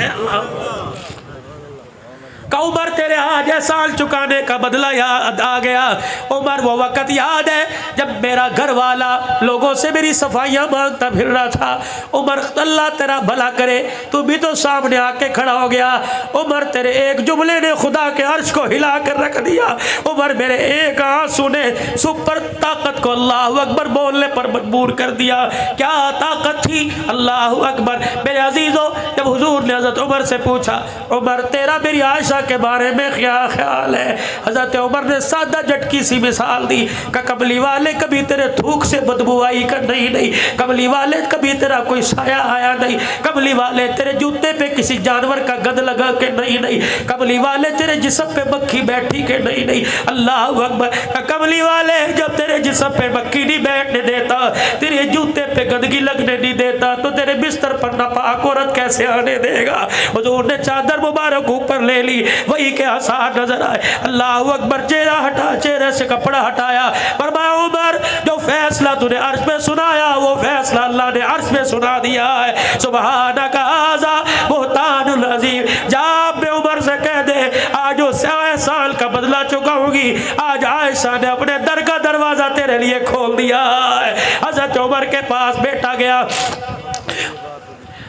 S1: उमर तेरे आज एहसान चुकाने का बदला याद आ गया। उमर वो वक़्त याद है जब मेरा घर वाला लोगों से मेरी सफाइयाँ मांगता फिर रहा था। उमर अल्लाह तेरा भला करे, तू भी तो सामने आके खड़ा हो गया। उमर तेरे एक जुमले ने खुदा के अर्श को हिला कर रख दिया। उमर मेरे एक आंसू ने सुपर ताकत को अल्लाह अकबर बोलने पर मजबूर कर दिया। क्या ताकत थी, अल्लाह अकबर। मेरे अजीज़ों, जब हुजूर ने हज़रत उमर से पूछा उमर तेरा मेरी आयशा के बारे में क्या ख्याल है, हज़रत उमर ने सादा झटकी सी मिसाल दी कि कमली वाले कभी तेरे थूक से बदबू आई कर नहीं, कमली वाले कभी तेरा कोई साया आया नहीं, कमली वाले तेरे जूते पे किसी जानवर का गंद लगा के नहीं, कमली वाले तेरे जिस्म पे मक्खी बैठी के नहीं। अल्लाह अकबर। कमली वाले जब तेरे जिस्म पे मक्खी नहीं बैठने देता, तेरे जूते पे गंदगी लगने नहीं देता, तो तेरे बिस्तर पर नापाक औरत कैसे आने देगा। हुजूर ने चादर मुबारक ऊपर ले ली, वही के आसार नजर आए। अल्लाह अकबर। चेहरा हटा, चेहरे से कपड़ा हटाया, फरमाया उमर जो फैसला तूने अर्श में सुनाया वो फैसला अल्लाह ने अर्श में सुना दिया है। सुबहानक हाज़ा बुहतानुल अज़ीम। जा मैं उमर से कह दे आज वो 100 साल का बदला चुकाऊंगी। आज आयशा ने अपने दर का दरवाजा तेरे लिए खोल दिया है। हज़रत उमर के पास बेटा गया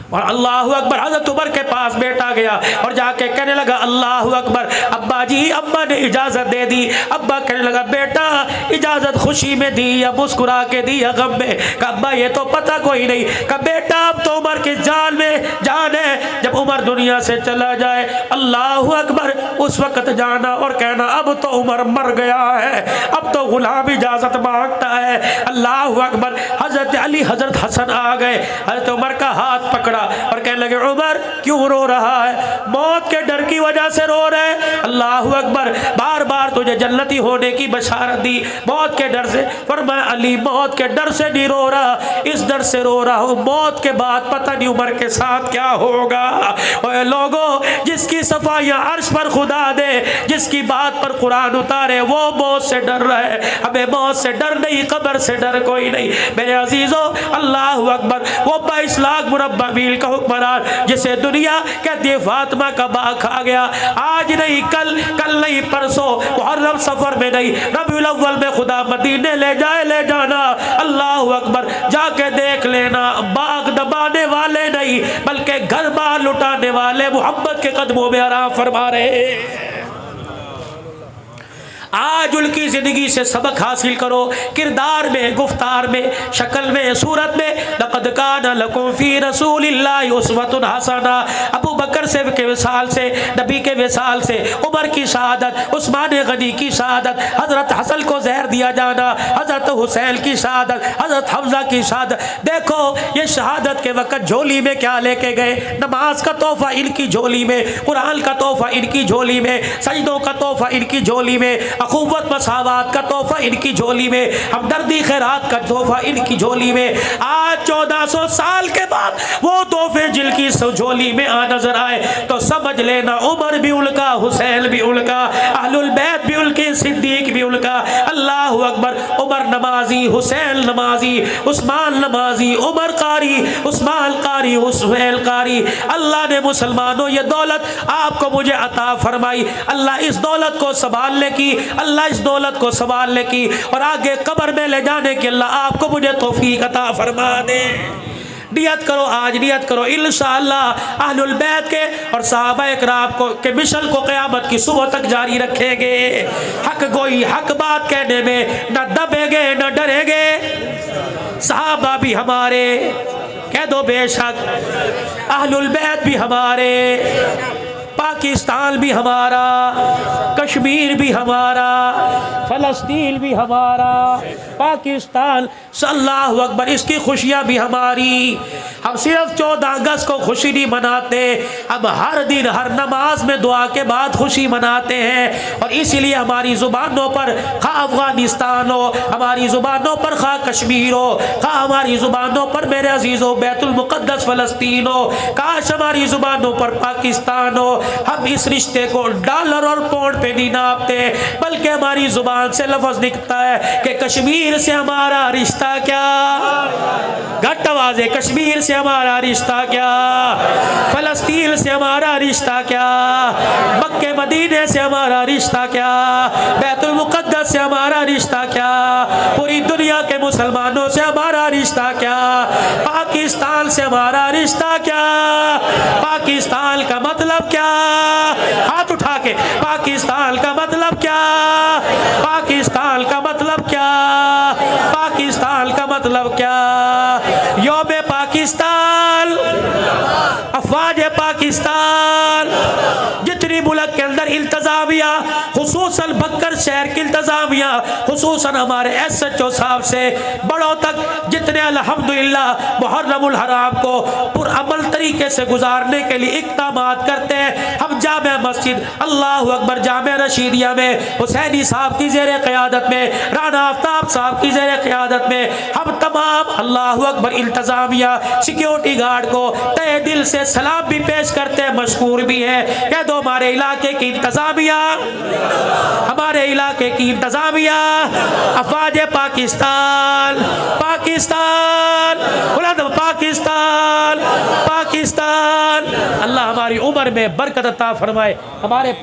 S1: और अल्लाह अकबर, हज़रत उमर के पास बेटा गया और जाके कहने लगा अल्लाह अकबर, अब्बा जी, अब्बा ने इजाज़त दे दी। अब्बा कहने लगा बेटा इजाज़त खुशी में दी या मुस्कुरा के दी या गम में? कहा अब्बा ये तो पता कोई नहीं। कहा बेटा अब तो उमर की जान में जान है, जब उमर दुनिया से चला जाए अल्लाह अकबर उस वक़्त जाना और कहना अब तो उमर मर गया है, अब तो गुलाम इजाज़त मांगता है। अल्लाह अकबर। हज़रत अली हज़रत हसन आ गए, हज़रत उमर का हाथ पकड़ा और कहने लगे उमर क्यों रो रहा है? मौत के डर की वजह से रो रहे? अल्लाह अकबर। बार बार तुझे जन्नती होने की बशारत दी, मौत के डर से? फरमाया अली मौत के डर से नहीं रो रहा, इस डर से रो रहा हूँ मौत के बाद पता नहीं उमर के साथ क्या होगा। और लोगों जिसकी सफाइयाँ अर्श पर खुदा दे, जिसकी बात पर कुरान उतारे, वो मौत से डर रहा है। हमें मौत से डर नहीं, कब्र से डर कोई नहीं। मेरे अजीजों अल्लाह अकबर। वो 22 लाख मुरब्बा मील का हुक्मरान जिसे दुनिया कहती है फातिमा का बाग खा गया, आज नहीं कल, कल नहीं परसों, मुहर्रम सफर में नहीं, रबीउल अव्वल में खुदा मदीने ले जाए, ले जाना। अल्लाह अकबर। जाके देख लेना, बाग दबाने वाले नहीं बल्कि घर बार लुटाने वाले मोहब्बत के कदमों में आराम फरमा रहे। आज उनकी ज़िंदगी से सबक हासिल करो, किरदार में, गुफ्तार में, शक्ल में, सूरत में। लक़द कान लकुम फ़ी रसूलिल्लाहि उस्वतुन हसना। अबू बकर से के विसाल से, नबी के विसाल से, उमर की शहादत, उस्मान गनी की शहादत, हज़रत हसन को जहर दिया जाना, हज़रत हुसैन की शहादत, हज़रत हमज़ा की शहादत। देखो ये शहादत के वक़्त झोली में क्या लेके गए? नमाज का तोहफ़ा इनकी झोली में, कुरान का तोहफ़ा इनकी झोली में, सजदों का तोहफ़ा इनकी झोली में, अखुवत मसावत का तोहफा इनकी झोली में, हमदर्दी खैरात का तोहफा इनकी झोली में। आज 1400 साल के बाद वो तोहफे जिनकी झोली में आ नजर आए तो समझ लेना उमर भी उनका, हुसैन भी उनका, अहलुल बैत भी उनके, सिद्दीक भी उनका। अल्लाह अकबर। उमर नमाजी, हुसैन नमाजी, उस्मान नमाजी, उमर कारी, उस्मान कारी, हुसैन कारी। अल्लाह ने मुसलमानों ये दौलत आपको मुझे अता फरमाई। अल्लाह इस दौलत को संभालने की, अल्लाह इस दौलत को संभालने की और आगे कब्र में ले जाने की अल्लाह आपको मुझे तौफीक अता फरमा दे। नियत करो, आज नियत करो इंशाअल्लाह अहलुल बैत के और सहाबा इकराम को के मिशन को क़यामत की सुबह तक जारी रखेंगे। हक गोई, हक बात कहने में न दबेंगे न डरेंगे। सहाबा भी हमारे, कह दो बेशक, अहलुल बैत भी हमारे, पाकिस्तान भी हमारा, कश्मीर भी हमारा, फ़लस्तीन भी हमारा, पाकिस्तान, अल्लाहु अकबर, इसकी खुशियाँ भी हमारी। हम सिर्फ 14 अगस्त को खुशी नहीं मनाते, हम हर दिन हर नमाज में दुआ के बाद खुशी मनाते हैं। और इसीलिए हमारी ज़ुबानों पर खा अफ़गानिस्तान हो, हमारी ज़ुबानों पर खा कश्मीर हो, खा हमारी ज़ुबानों पर मेरे अजीज़ों बैतुल मुक़द्दस फ़लस्तीन हो, काश हमारी ज़ुबानों पर पाकिस्तान हो। हम इस रिश्ते को डॉलर और पाउंड पे नहीं नापते, बल्कि हमारी ज़ुबान से लफ्ज़ निकलता है कि कश्मीर से हमारा रिश्ता क्या, घट आवाज़ है, कश्मीर से हमारा रिश्ता क्या, फ़लस्तीन से हमारा रिश्ता क्या, मक्के मदीने से हमारा रिश्ता क्या, बैतुल मुक़द्दस से हमारा रिश्ता क्या, पूरी दुनिया के मुसलमानों से हमारा रिश्ता क्या, पाकिस्तान से हमारा रिश्ता क्या, पाकिस्तान का मतलब क्या, हाथ उठा के, पाकिस्तान का मतलब क्या, पाकिस्तान का मतलब क्या, पाकिस्तान का मतलब क्या। योम पाकिस्तान, अफवाज पाकिस्तान, जितनी मुल्क के अंदर इंतजामिया, खुसूसन बक्कर शहर की इंतजामिया, खुसूसन हमारे SHO साहब से बड़ों तक, जितने अल्हम्दुलिल्लाह मुहर्रमुल हराम को पुरअमल तरीके से गुजारने के लिए इक़दामात करते हैं। हम जामे मस्जिद अल्लाहु अकबर जामे रशीदिया में हुसैनी साहब की ज़ेर क़यादत में, राना आफ्ताब साहब की ज़ेर क़यादत में हम तमाम अल्लाहु अकबर इंतजामिया सिक्योरिटी गार्ड को तहे दिल से सलाम भी पेश करते हैं, मशकूर भी है। कह दो हमारे इलाके की इंतजामिया, हमारे इलाके की इंतजामिया, अफवाज पाकिस्तान, पाकिस्तान, पाकिस्तान, पाकिस्तान। अल्लाह हमारी उम्र में बरकत अता फरमाए, हमारे